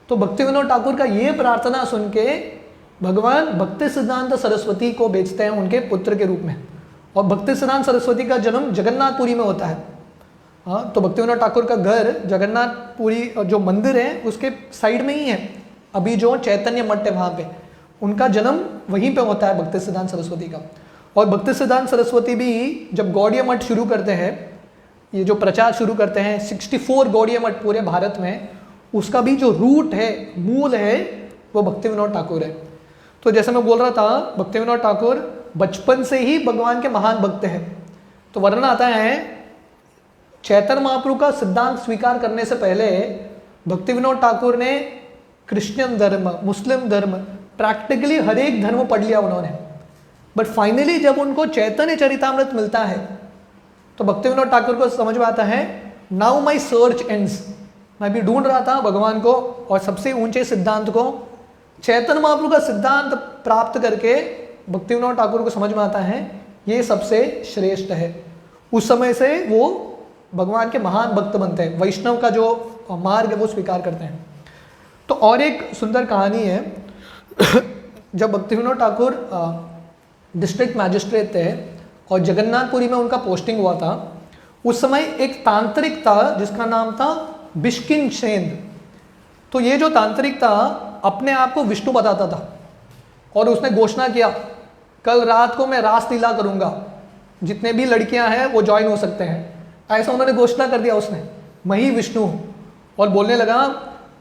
A: तो भक्ति विनोद ठाकुर का ये प्रार्थना सुन के भगवान भक्ति सिद्धांत सरस्वती को भेजते हैं उनके पुत्र के रूप में। और भक्ति सिद्धांत सरस्वती का जन्म जगन्नाथपुरी में होता है। हाँ, तो भक्ति विनोद ठाकुर का घर जगन्नाथपुरी जो मंदिर है उसके साइड में ही है। अभी जो चैतन्य मठ है वहाँ पे उनका जन्म वहीं पे होता है भक्ति सिद्धांत सरस्वती का। और भक्ति सिद्धांत सरस्वती भी जब गौड़ीय मठ शुरू करते हैं, ये जो प्रचार शुरू करते हैं 64 गौड़ीय मठ पूरे भारत में, उसका भी जो रूट है, मूल है, वो भक्ति विनोद ठाकुर है। तो जैसे मैं बोल रहा था, भक्ति विनोद ठाकुर बचपन से ही भगवान के महान भक्त हैं। तो वर्णन आता है चैतन्य महाप्रभु का सिद्धांत स्वीकार करने से पहले भक्ति विनोद ठाकुर ने क्रिश्चियन धर्म, मुस्लिम धर्म, प्रैक्टिकली हर एक धर्म पढ़ लिया उन्होंने। बट फाइनली जब उनको चैतन्य चरितामृत मिलता है तो भक्ति विनोद ठाकुर को समझ में आता है नाउ माई सर्च एंड्स। मैं भी ढूंढ रहा था भगवान को और सबसे ऊंचे सिद्धांत को। चैतन्य महाप्रभु का सिद्धांत प्राप्त करके भक्ति विनोद ठाकुर को समझ में आता है ये सबसे श्रेष्ठ है। उस समय से वो भगवान के महान भक्त बनते हैं, वैष्णव का जो मार्ग है वो स्वीकार करते हैं। तो और एक सुंदर कहानी है जब भक्ति विनोद ठाकुर डिस्ट्रिक्ट मैजिस्ट्रेट थे और जगन्नाथपुरी में उनका पोस्टिंग हुआ था, उस समय एक तांत्रिक था जिसका नाम था बिस्किन सेन। तो ये जो तांत्रिक था अपने आप को विष्णु बताता था और उसने घोषणा किया कल रात को मैं रासलीला करूंगा, जितने भी लड़कियां हैं वो ज्वाइन हो सकते हैं। ऐसा उन्होंने घोषणा कर दिया उसने, मैं ही विष्णु हूँ। और बोलने लगा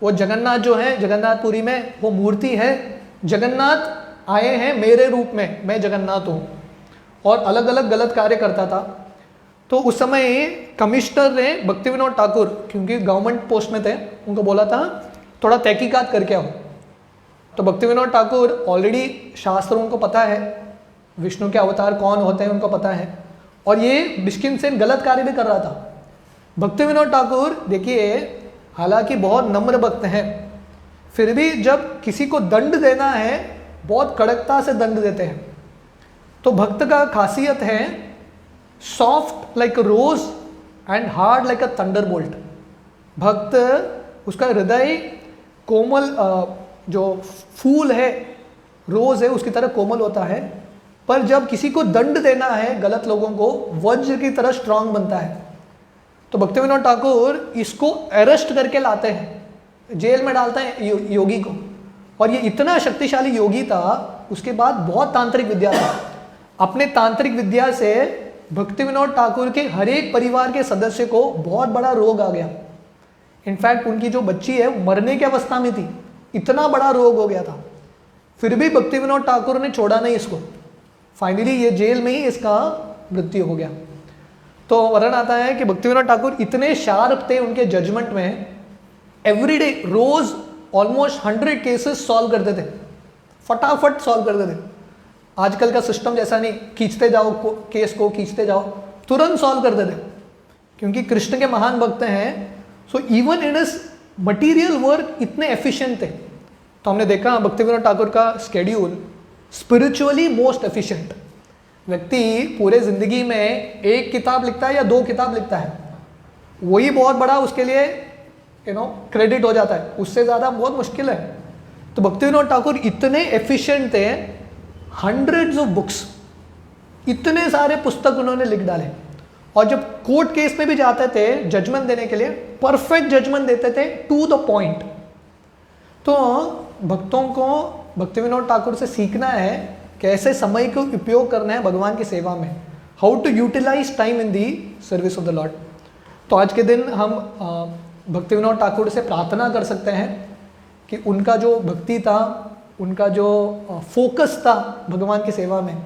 A: वो जगन्नाथ जो है जगन्नाथपुरी में वो मूर्ति है, जगन्नाथ आए हैं मेरे रूप में, मैं जगन्नाथ हूँ। और अलग अलग गलत कार्य करता था। तो उस समय कमिश्नर ने भक्ति विनोद ठाकुर, क्योंकि गवर्नमेंट पोस्ट में थे, उनको बोला था थोड़ा तहकीकात करके आओ। तो भक्ति विनोद ठाकुर ऑलरेडी शास्त्रों को पता है, विष्णु के अवतार कौन होते हैं उनको पता है, और ये बिस्किन सेन गलत कार्य भी कर रहा था। भक्ति विनोद ठाकुर देखिए हालांकि बहुत नम्र भक्त हैं, फिर भी जब किसी को दंड देना है बहुत कड़कता से दंड देते हैं। तो भक्त का खासियत है soft like a rose and hard like a thunderbolt. भक्त उसका हृदय कोमल, जो फूल है रोज है उसकी तरह कोमल होता है, पर जब किसी को दंड देना है गलत लोगों को, वज्र की तरह स्ट्रांग बनता है। तो भक्ति विनोद ठाकुर इसको अरेस्ट करके लाते हैं, जेल में डालते हैं योगी को। और ये इतना शक्तिशाली योगी था, उसके बाद बहुत तांत्रिक विद्या था। अपने तांत्रिक विद्या से भक्ति विनोद ठाकुर के हर एक परिवार के सदस्य को बहुत बड़ा रोग आ गया। इनफैक्ट उनकी जो बच्ची है मरने की अवस्था में थी, इतना बड़ा रोग हो गया था। फिर भी भक्ति विनोद ठाकुर ने छोड़ा नहीं इसको। फाइनली ये जेल में ही इसका मृत्यु हो गया। तो वर्णन आता है कि भक्ति विनोद ठाकुर इतने शार्प थे उनके जजमेंट में, एवरीडे रोज ऑलमोस्ट 100 केसेस सॉल्व करते थे, फटाफट सॉल्व करते थे। आजकल का सिस्टम जैसा नहीं, खींचते जाओ केस को, खींचते जाओ, तुरंत सॉल्व करते थे क्योंकि कृष्ण के महान भक्त हैं। So even in is material work इतने एफिशिएंट थे। तो हमने देखा भक्ति विनोद ठाकुर का स्केड्यूल स्पिरिचुअली मोस्ट एफिशिएंट। व्यक्ति पूरे जिंदगी में एक किताब लिखता है या 2 किताब लिखता है, वही बहुत बड़ा उसके लिए क्रेडिट हो जाता है, उससे ज़्यादा बहुत मुश्किल है। तो भक्ति विनोद ठाकुर इतने एफिशिएंट थे, हंड्रेड्स ऑफ बुक्स, इतने सारे पुस्तक उन्होंने लिख डाले। और जब कोर्ट केस में भी जाते थे जजमेंट देने के लिए, परफेक्ट जजमेंट देते थे, टू द पॉइंट। तो भक्तों को भक्ति विनोद ठाकुर से सीखना है कैसे समय को उपयोग करना है भगवान की सेवा में, how to utilise time in the service of the Lord. तो आज के दिन हम भक्ति विनोद ठाकुर से प्रार्थना कर सकते हैं कि उनका जो भक्ति था, उनका जो फोकस था भगवान की सेवा में,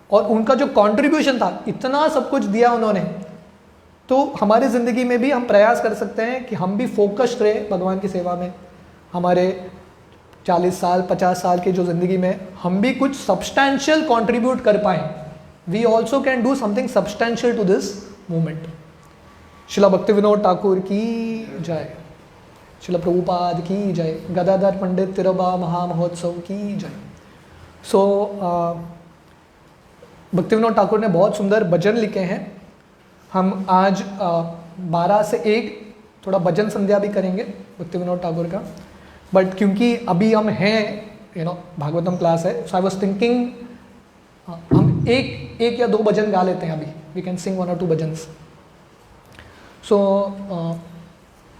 A: और उनका जो कंट्रीब्यूशन था, इतना सब कुछ दिया उन्होंने, तो हमारी ज़िंदगी में भी हम प्रयास कर सकते हैं कि हम भी फोकस्ड रहे भगवान की सेवा में। हमारे 40 साल 50 साल की जो ज़िंदगी में हम भी कुछ सब्सटैंशियल कंट्रीब्यूट कर पाएँ। We also can do something substantial to this movement. Srila Bhaktivinoda Thakur की जय, श्रील प्रभुपाद की जय, गदाधर पंडित तिरुबा महामहोत्सव की जय। सो भक्तिविनोद ठाकुर ने बहुत सुंदर भजन लिखे हैं। हम आज 12 से 1 थोड़ा भजन संध्या भी करेंगे भक्तिविनोद ठाकुर का, बट क्योंकि अभी हम हैं भागवतम क्लास है, सो आई वाज थिंकिंग हम एक या 2 भजन गा लेते हैं अभी। We can sing 1 or 2 bhajans. So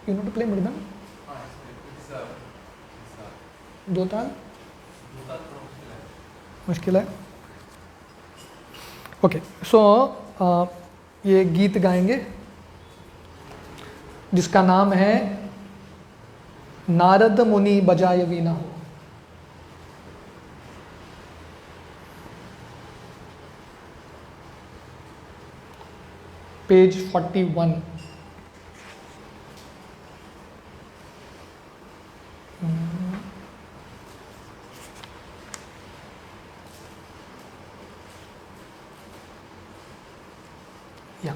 A: you know to play mridanga? 2 ताल मुश्किल है। ओके, सो ये गीत गाएंगे जिसका नाम है नारद मुनि बजाय वीणा। पेज 41। या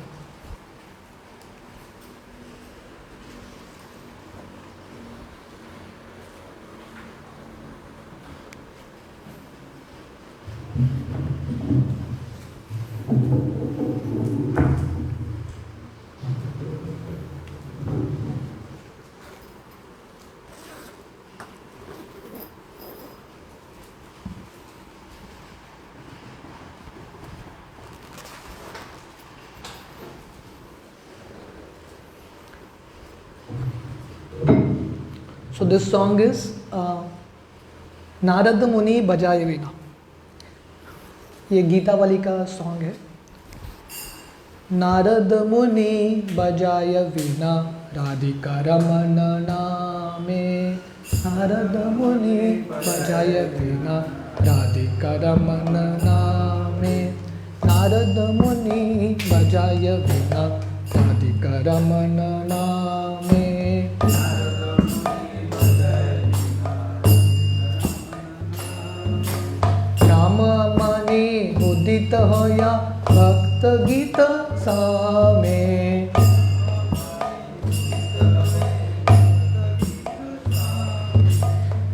A: So this song is Narad मुनि बजाय वीणा। ये गीतावली का सॉन्ग है। नारद मुनि बजाय वीणा राधिका रमन नामे, नारद मुनि बजाय वीणा राधिका रमन नामे, नारद मुनि बजाय वीणा राधिका रमन नामे। मनि उदित होया भक्त गीत सामे,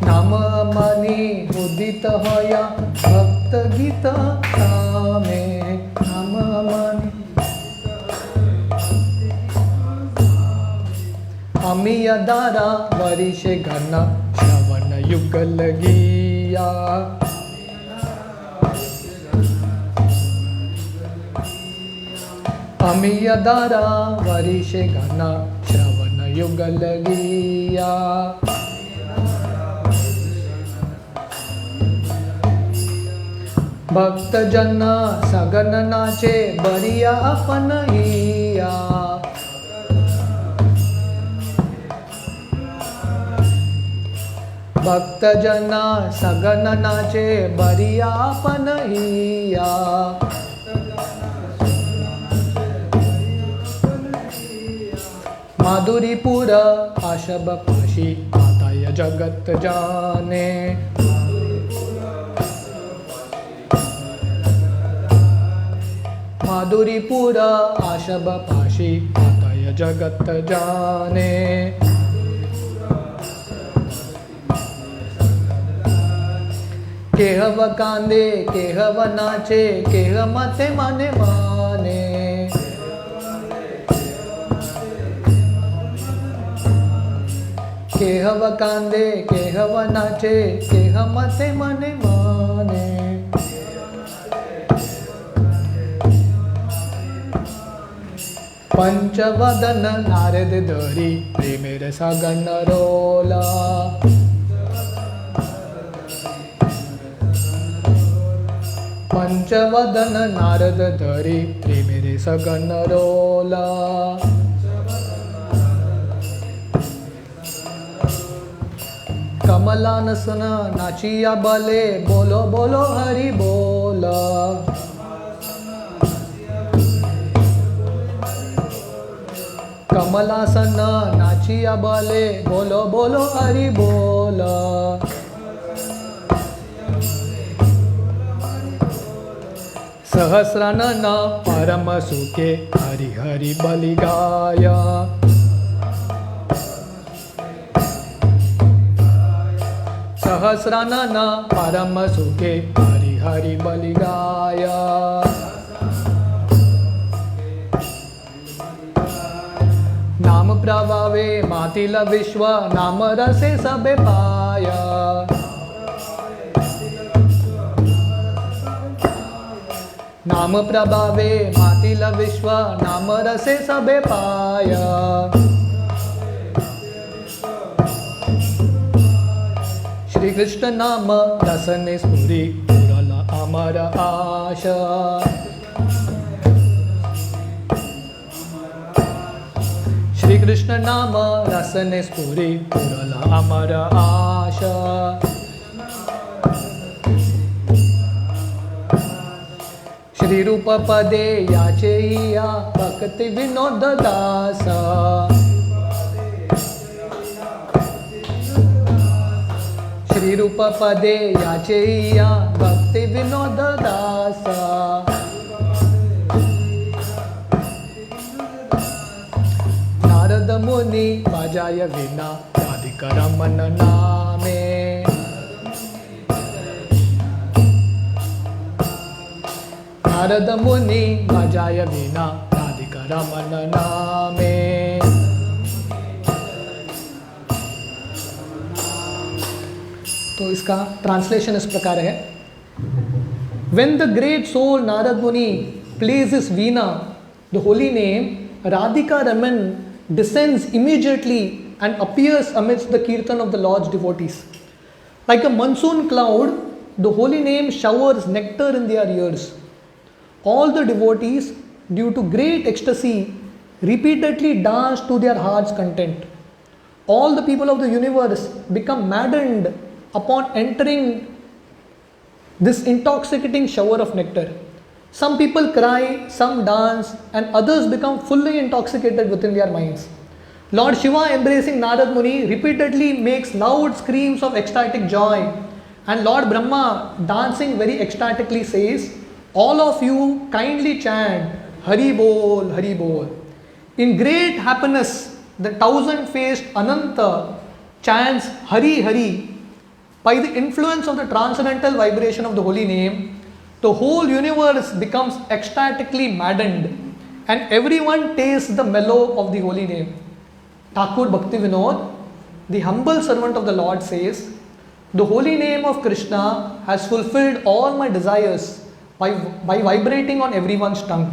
A: नाम मनि उदित होया भक्त गीत सामे, नाम मनि अमिया दारा वरिषे घना श्रवण युगल गिया, अमिय दारा वरिषे घना श्रवण युगल गिया। भक्त जना सगन नाचे बरिया अपन हिया, भक्त जना सगन नाचे बरिया अपन हिया। माधुरीपुर आशब पाशी आताय जगत जाने, माधुरीपुर आशब पाशी आताय जगत जाने। केहव कांदे केहव नाचे केह मते माने माने, केहव कांदे केहव नाचे केह मते मने माने। पंचवदन नारद धरी प्रेमेर सगन रोला, पंचवदन नारद धरी प्रेमेर सगन रोला। कमलानसन नाचिया बले बोलो बोलो हरि बोला, कमलासन नाचिया बोले बोलो बोलो हरि बोल। सहस्रानन परम सुखे हरि हरि बलि गाय। सहस्रानन परम सुखे हरि हरि बलि गाय। नाम प्रभावे मातिल विश्व नाम रसे सबे पाया। नाम प्रभावे मातिल विश्व नाम रसे सबे पाया। श्री कृष्ण नाम रसने स्फुरी पुरल अमर आशा। श्री कृष्ण नाम रसने स्फुरी पुरल अमर आशा। श्री रूप पदे याचेया भक्ति विनोद दासा। श्री रूप पदे याचेया भक्ति विनोद दासा। नारद मुनि बाजाय वीणा राधिका रमन नामे। नारद मुनि बाजाय वीणा राधिका रमन नामे। तो इसका ट्रांसलेशन इस प्रकार है। When the great soul Narad Muni plays his veena, the holy name Radhika Raman descends immediately and appears amidst the kirtan of the Lord's devotees. Like a monsoon cloud, the holy name showers nectar in their ears. All the devotees, due to great ecstasy, repeatedly dance to their heart's content. All the people of the universe become maddened upon entering this intoxicating shower of nectar. Some people cry, some dance, and others become fully intoxicated within their minds. Lord Shiva, embracing Narad Muni, repeatedly makes loud screams of ecstatic joy. And Lord Brahma, dancing very ecstatically, says, all of you kindly chant Hari Bol, Hari Bol. In great happiness, the thousand-faced Ananta chants Hari Hari. By the influence of the transcendental vibration of the holy name, the whole universe becomes ecstatically maddened and everyone tastes the mellow of the holy name. Thakur Bhakti Vinod, the humble servant of the Lord, says, the holy name of Krishna has fulfilled all my desires by vibrating on everyone's tongue.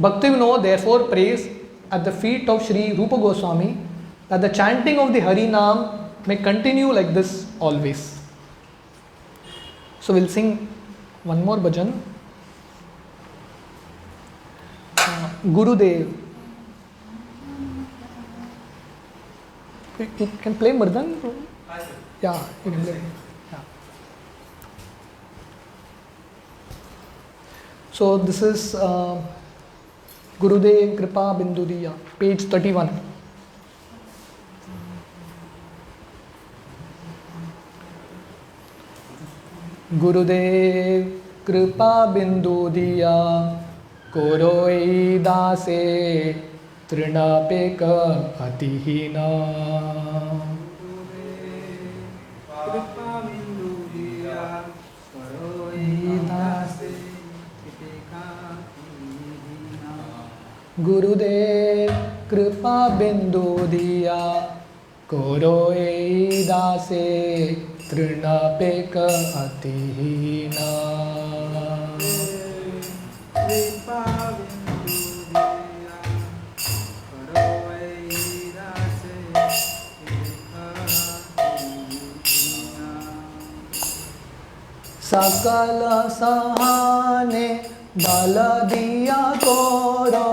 A: Bhakti Vinod therefore prays at the feet of Sri Rupa Goswami that the chanting of the Hari Nam may continue like this always. So we'll sing one more bhajan. Gurudev. You can play Mridang? Yeah, you can play. Yeah. So this is Gurudev Kripa Bindu Diya, page 31. गुरुदेव कृपा बिंदु दिया कोरोई दासे तृणापेक अतिहीना। गुरुदेव कृपा बिंदु दिया कोरोई दासे तृणापेक अतिहीना। सकल सहाने बल दिया कोरो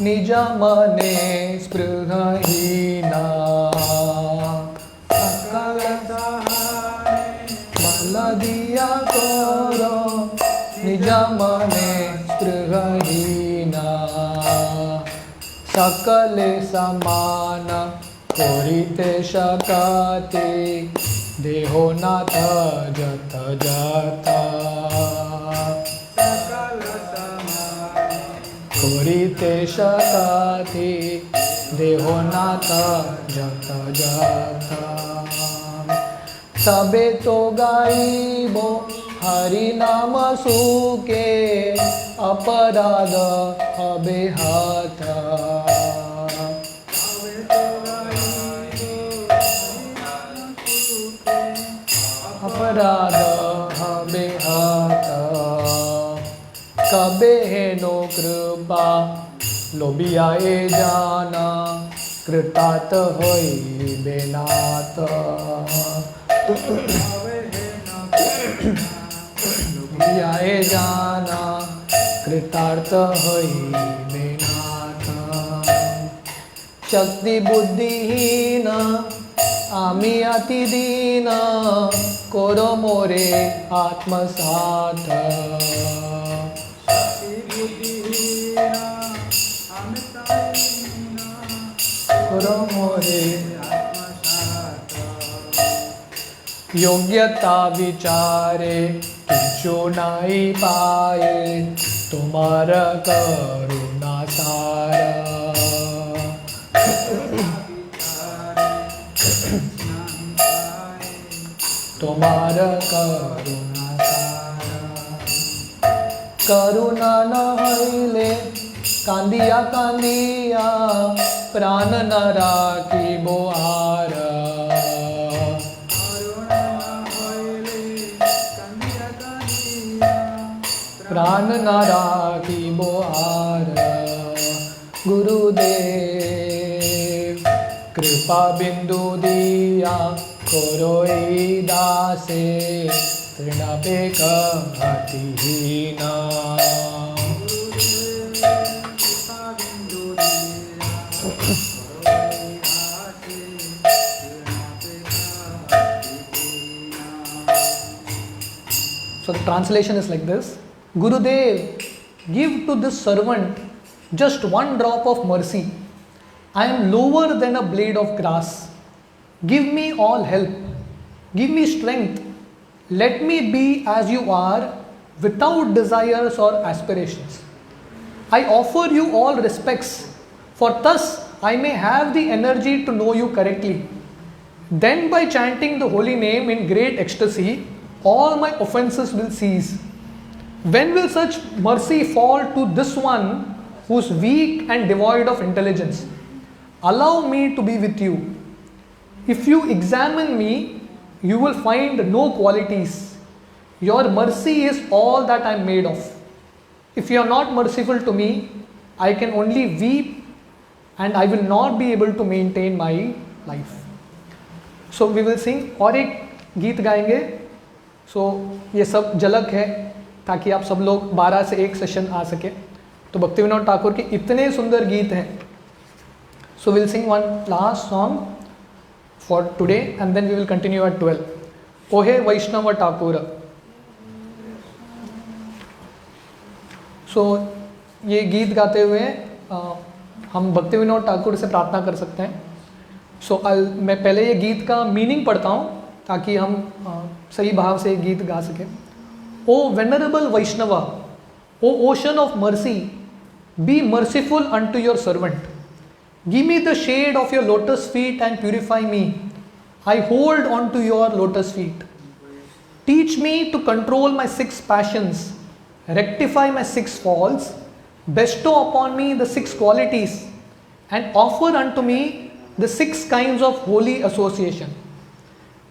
A: निज मने स्पृहहीना। सकल बल दिया कोरो निज मने स्पृहहीना। सकले समान करिते शकते देहो नाथ जत जता करिते शकते देहो नाथ जत जता तबे तो गाइबो हरि नाम सुके अपराध हबे हाथ अपराध हबे हाथ कबे हेनो कृपा लोभियाए जाना कृतार्थ होई बेनाथ लोभियाए जाना कृतार्थ होई बेनाथ शक्ति बुद्धिहीन आमी अति दीन करो मोरे आत्मसात करो मोरे योग्यता विचारे किंचु नाई पाए तुम्हारा करुणा सारा तुम्हारा करुणा सारा करुणा न हईले कांदिया कांदिया प्राण न राखी बोहार प्राण न राखी बोहार गुरुदेव कृपा बिंदु दिया करो दासे तृणपेक भतिहीना So the translation is like this. Gurudev, give to this servant just one drop of mercy. I am lower than a blade of grass. Give me all help. Give me strength. Let me be as you are, without desires or aspirations. I offer you all respects, for thus I may have the energy to know you correctly. Then by chanting the holy name in great ecstasy, all my offenses will cease. When will such mercy fall to this one who is weak and devoid of intelligence? Allow me to be with you. If you examine me, you will find no qualities. Your mercy is all that I am made of. If you are not merciful to me, I can only weep and I will not be able to maintain my life. So we will sing और एक गीत गाएंगे. So ये सब झलक है ताकि आप सब लोग 12 से 1 सेशन आ सके. तो भक्तिविनोद ठाकुर के इतने सुंदर गीत हैं. So we'll sing one last song for today and then we will continue at 12. ओहे वैष्णव ठाकुर. So ये गीत गाते हुए हम भक्तिविनोद ठाकुर से प्रार्थना कर सकते हैं. So मैं पहले ये गीत का मीनिंग पढ़ता हूँ ताकि हम सही भाव से गीत गा सकें. O venerable Vaishnava, O ocean of mercy, be merciful unto your servant. Give me the shade of your lotus feet and purify me. I hold on to your lotus feet. Teach me to control my 6 passions, rectify my 6 faults, bestow upon me the 6 qualities, and offer unto me the 6 kinds of holy association.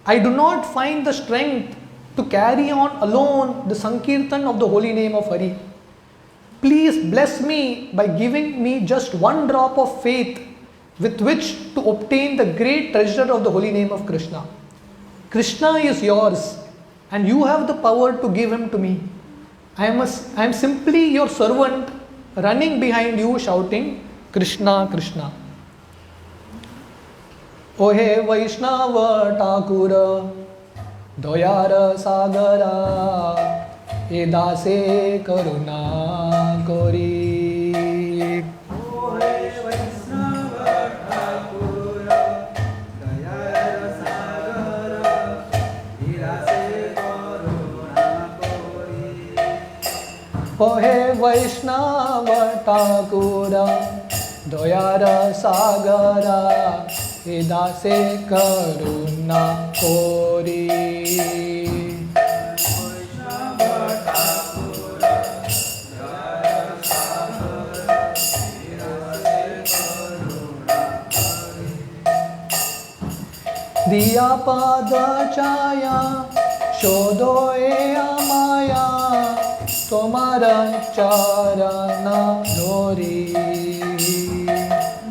A: I do not find the strength to carry on alone the Sankirtan of the holy name of Hari. Please bless me by giving me just one drop of faith with which to obtain the great treasure of the holy name of Krishna. Krishna is yours and you have the power to give him to me. I am simply your servant running behind you shouting Krishna Krishna. ओहे वैष्णव ठाकुर दयार सागरा ए दासे करुणा करी. ओहे ओहे वैष्णव ठाकुरा दयार सागरा हे दासे करुणा कोरी दिया पाद छाया शोधो माया तुम्हारा चरण धोरी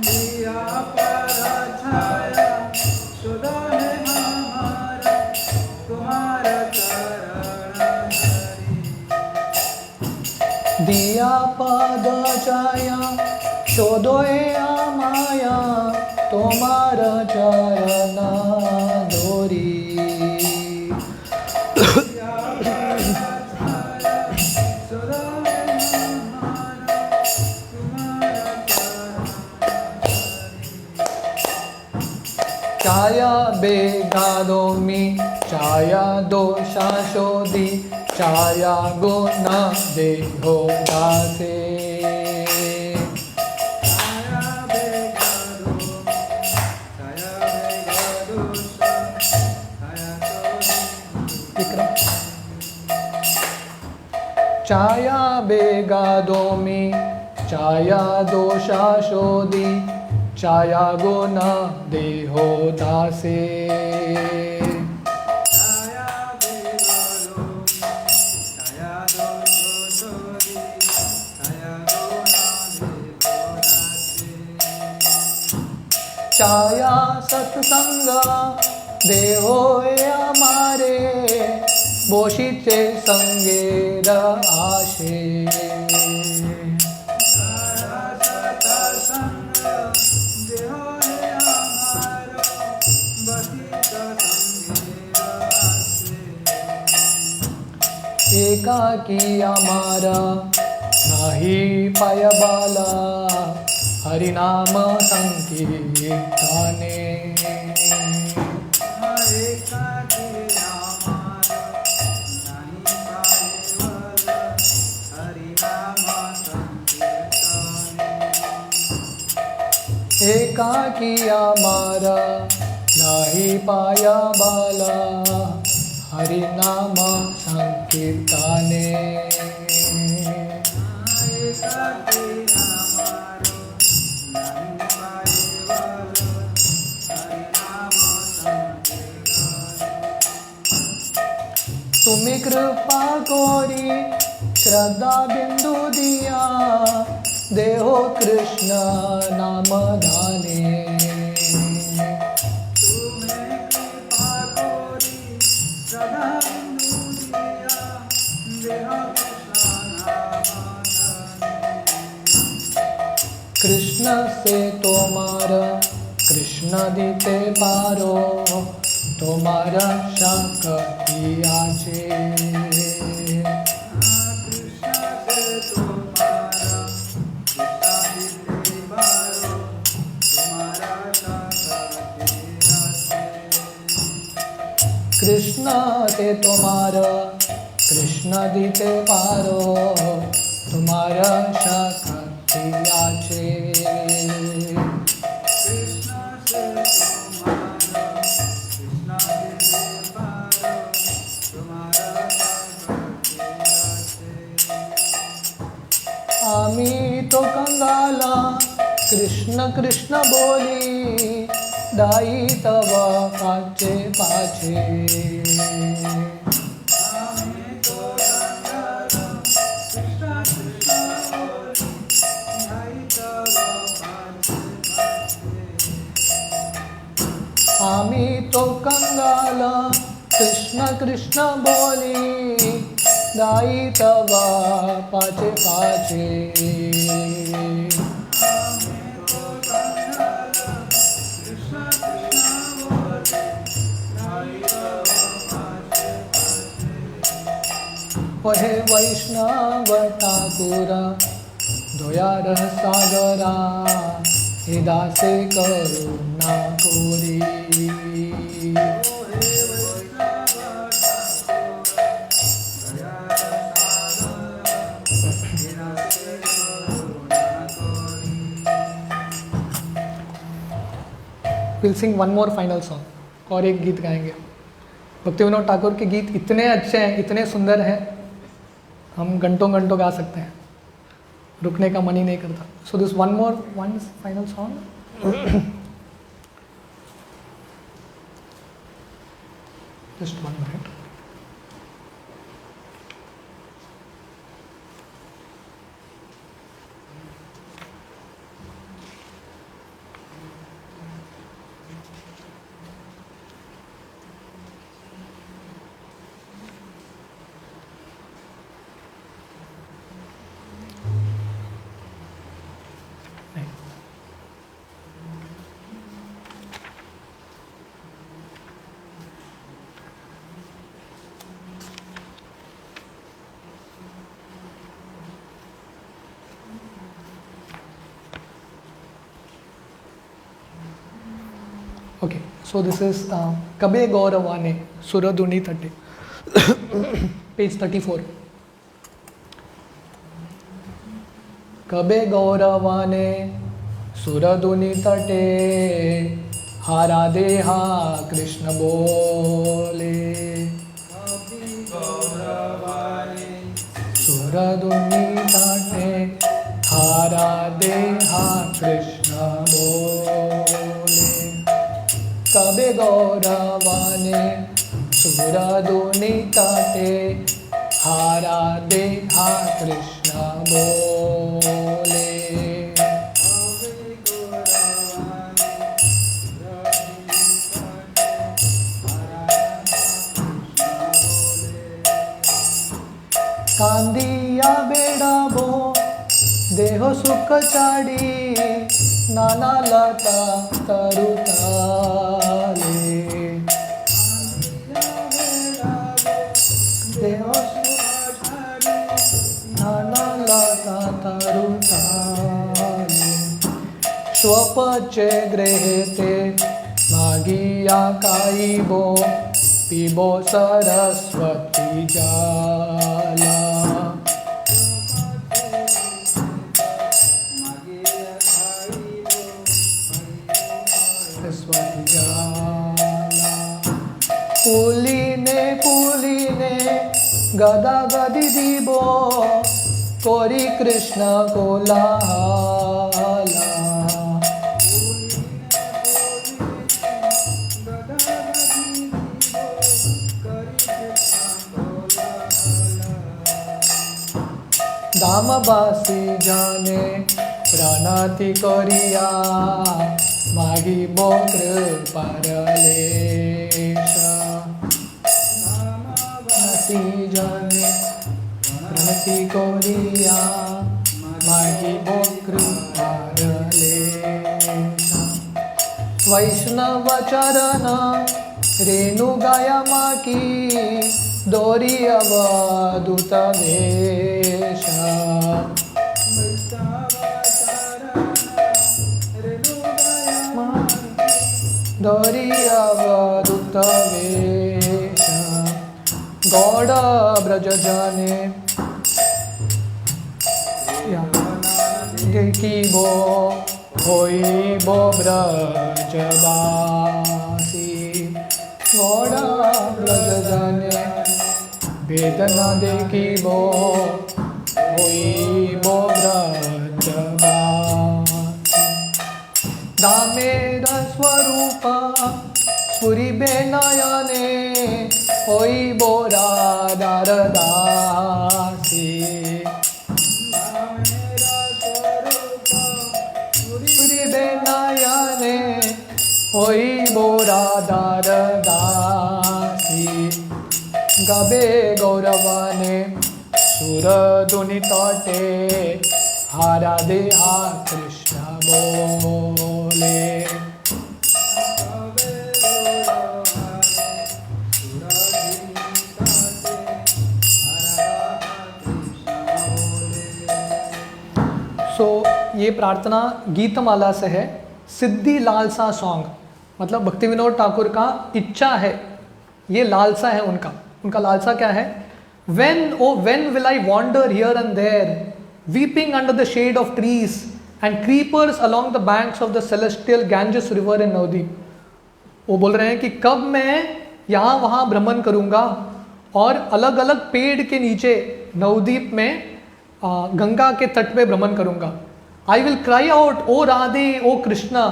B: दिया पाद छाया शोधो हमारा तुम्हारा चरण धोरी
A: दिया पाद छाया शोधो माया तुम्हारा चरण धोरी छाया बेगादो मी छाया दोषा शोधी छाया गुण देहो दासे छाया बेगादो मी छाया दोषा शोधी छाया गुण देहो दासे छाया सत्संग देहो हमारे बोशीचे संगेर आशे एकाकी आमारा नाही पायबाला हरिनाम संकीर्तने एकाकी आमारा नाही पाया बाला हरिनाम संकीर्तने तुम्हें कृपा कोरी श्रद्धा बिंदु दिया देहो कृष्ण नाम धाने कृष्ण से तुम्हारा कृष्ण दीते पारो तुम्हारा शक्ति आचे कृष्ण से तुम्हारा कृष्ण दीते पारो तुम्हारा शक्ति आचे आमी तो कंगाला कृष्ण कृष्ण बोली दाई तवा पाचे पाचे आमी तो कंगाला कृष्ण कृष्ण बोली दाई तवा पाचे पाचे ओहे वैष्णव ठाकुरा दयार सागरा हे दासे करुणा कोरी will sing one more final song, और एक गीत गाएंगे। भक्ति विनोद ठाकुर के गीत इतने अच्छे हैं, इतने सुंदर हैं, हम घंटों घंटों गा सकते हैं, रुकने का मन ही नहीं करता। So this one final song, just 1 minute। Okay, so this is Kabe Gauravane Suraduni Thate, page 34. Kabe Gauravane Suraduni Thate, Hara Deha Krishna Bole. Suraduni Thate, Hara Deha Krishna Bole. कबे गौरवाने सुरदुनि तटे, हारा देहा कृष्ण बोले। कांदिया बेड़ाबो देहो सुख चाड़ी, नाना लता तरुताले। देहो सुख चाड़ी, नाना लता तरुताले। स्वपचे गृहते मागिया काईबो, पीबो सरस्वती जाला। पुलिने गदा गदी दीबो, कोरी कृष्ण कोलाहला। दामबासी जाने प्राणाति करिया, मागिबो कृपारलेशा। जाने प्रणति करिया, मागिबो कृपारलेशा। वैष्णव चरण रेणु गाया माकी, दोरी अवधूत वेशा। दोरी अवधूत वेशा। गौड़ ब्रज जाने देखिबो, होइबो ब्रजवासी। गौड़ ब्रज जाने वेदना देखिबो, होइबो ब्रजवासी। दामेर स्वरूप स्फुरिबे नयने, होइबो राधार दासी। स्फुरिबे नयने, होइबो राधार दासी। गबे गौरवाने सुरधुनि तटे, हारा देहा कृष्ण बोले। सो ये प्रार्थना गीतमाला से है, सिद्धि लालसा सॉन्ग, मतलब भक्ति विनोद ठाकुर का इच्छा है, ये लालसा है उनका लालसा क्या है? when will I wander here and there, weeping under the shade of trees and creepers along the banks of the celestial Ganges river in Navadvip. वो बोल रहे हैं कि कब मैं यहाँ वहाँ भ्रमण करूँगा और अलग अलग पेड़ के नीचे नवद्वीप में गंगा के तट पे भ्रमण करूँगा. I will cry out O Radhe O Krishna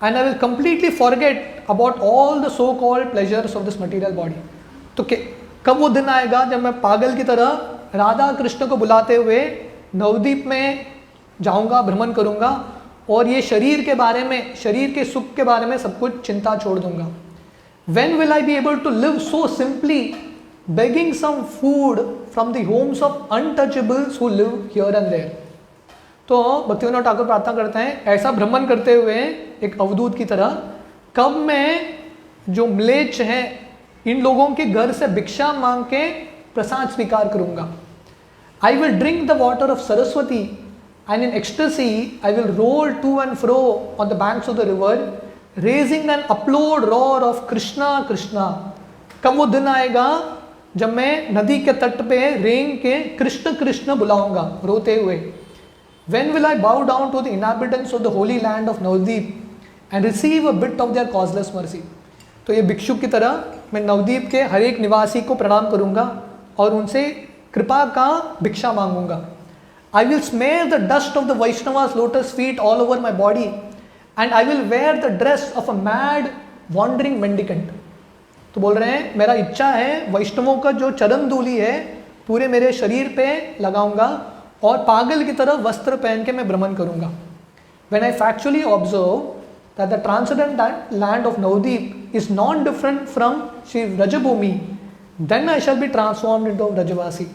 A: and I will completely forget about all the so called pleasures of this material body. तो कब वो दिन आएगा जब मैं पागल की तरह राधा कृष्ण को बुलाते हुए नवद्वीप में जाऊंगा, भ्रमण करूंगा और ये शरीर के बारे में, शरीर के सुख के बारे में सब कुछ चिंता छोड़ दूंगा. When will I be able to live so simply, begging some food from the homes of untouchables who live here and there? तो भक्तिविनोद ठाकुर प्रार्थना करते हैं, ऐसा भ्रमण करते हुए एक अवधूत की तरह कब मैं जो म्लेच्छ हैं इन लोगों के घर से भिक्षा मांग के प्रसाद स्वीकार करूंगा. I will drink the water of Saraswati and in ecstasy I will roll to and fro on the banks of the river, raising an upload roar of Krishna Krishna. कब वो दिन आएगा जब मैं नदी के तट पे रेंग के कृष्ण कृष्ण बुलाऊंगा रोते हुए. When will I bow down to the inhabitants of the holy land of Navdeep and receive a bit of their causeless mercy? तो ये भिक्षु की तरह मैं नवद्वीप के हर एक निवासी को प्रणाम करूंगा और उनसे कृपा का भिक्षा मांगूंगा. I will smear the dust of the Vaishnava's lotus feet all over my body and I will wear the dress of a mad wandering mendicant. तो बोल रहे हैं मेरा इच्छा है वैष्णवों का जो चरण धूलि है पूरे मेरे शरीर पे लगाऊंगा और पागल की तरह वस्त्र पहन के मैं भ्रमण करूंगा. When I factually observe that the transcendental land of Navdeep is non-different from Shri Vrajabhumi, then I shall be transformed into a Vrajavasi.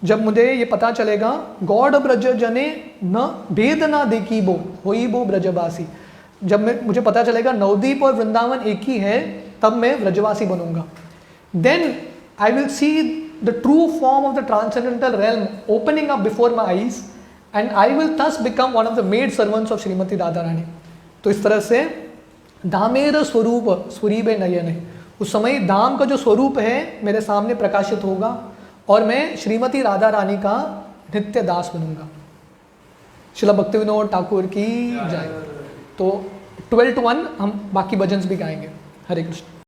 A: जब मुझे ये पता चलेगा गॉड ब्रज जने न भेद ना देखी बो होई बो ब्रजवासी, जब मुझे पता चलेगा नवद्वीप और वृंदावन एक ही है तब मैं व्रजवासी बनूंगा. Then I will see the true form of the transcendental realm opening up before my eyes and I will thus become one of the maid servants of Shrimati Radha Rani. तो इस तरह से धामेर स्वरूप स्वरीबे नयन है, उस समय धाम का जो स्वरूप है मेरे सामने प्रकाशित होगा और मैं श्रीमती राधा रानी का नित्य दास बनूंगा. श्रील भक्तिविनोद ठाकुर की जय. तो 12 to 1 हम बाकी भजन्स भी गाएंगे. हरे कृष्ण.